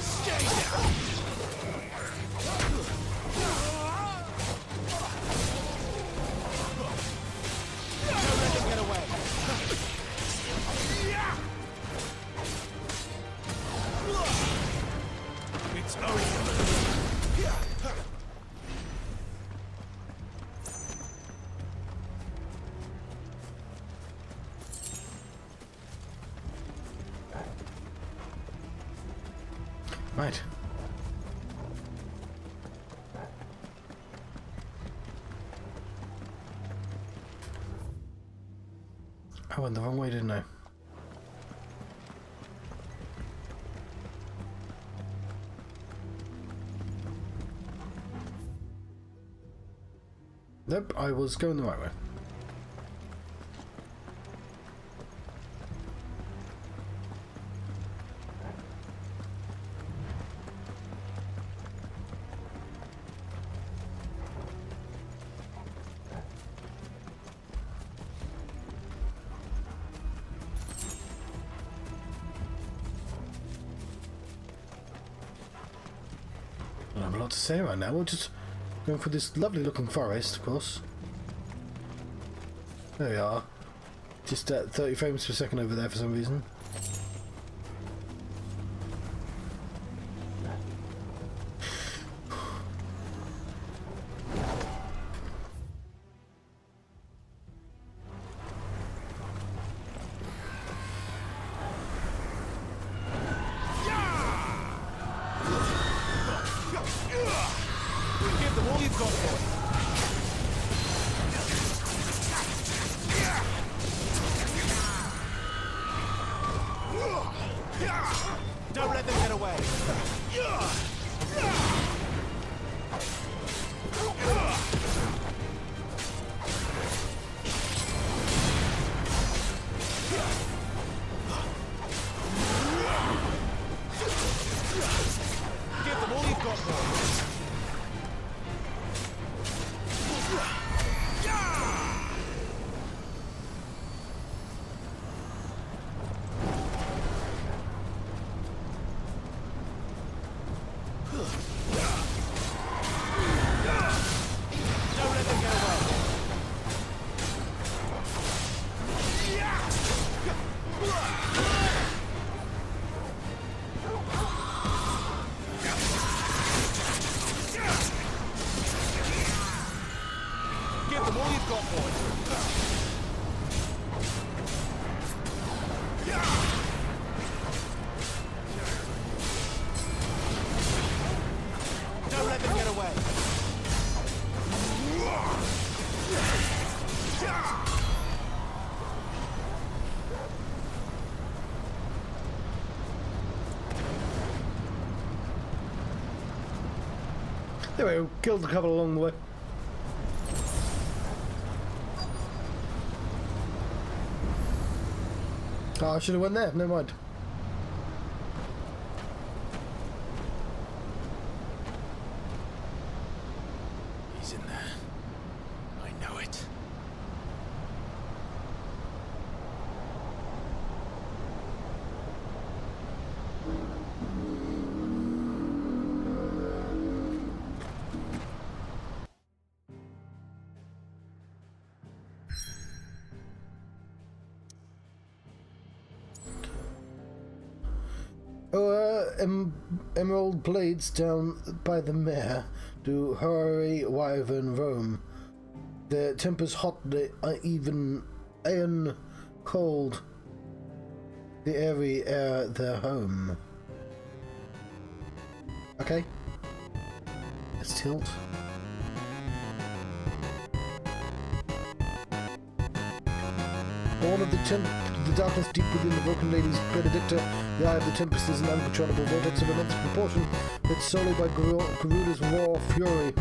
Stay down! It's over.
Right. I went the wrong way, didn't I? Nope, I was going the right way. I have a lot to say right now. We're just going for this lovely looking forest, of course. There we are. Just at 30 frames per second over there for some reason.
Give them all you've got, boy. Don't let them get away. Give them all you've got, boy.
There we go. Killed a couple along the way. Oh, I should have went there. Never mind.
He's in there. I know it.
Emerald blades down by the mare do hurry wyvern roam. Their tempers hot, even iron cold. The airy air their home. Okay. Let's tilt. Born of the darkness deep within the broken lady's benedicta, the eye of the tempest is an uncontrollable vortex of immense proportion, lit solely by Garuda's raw fury.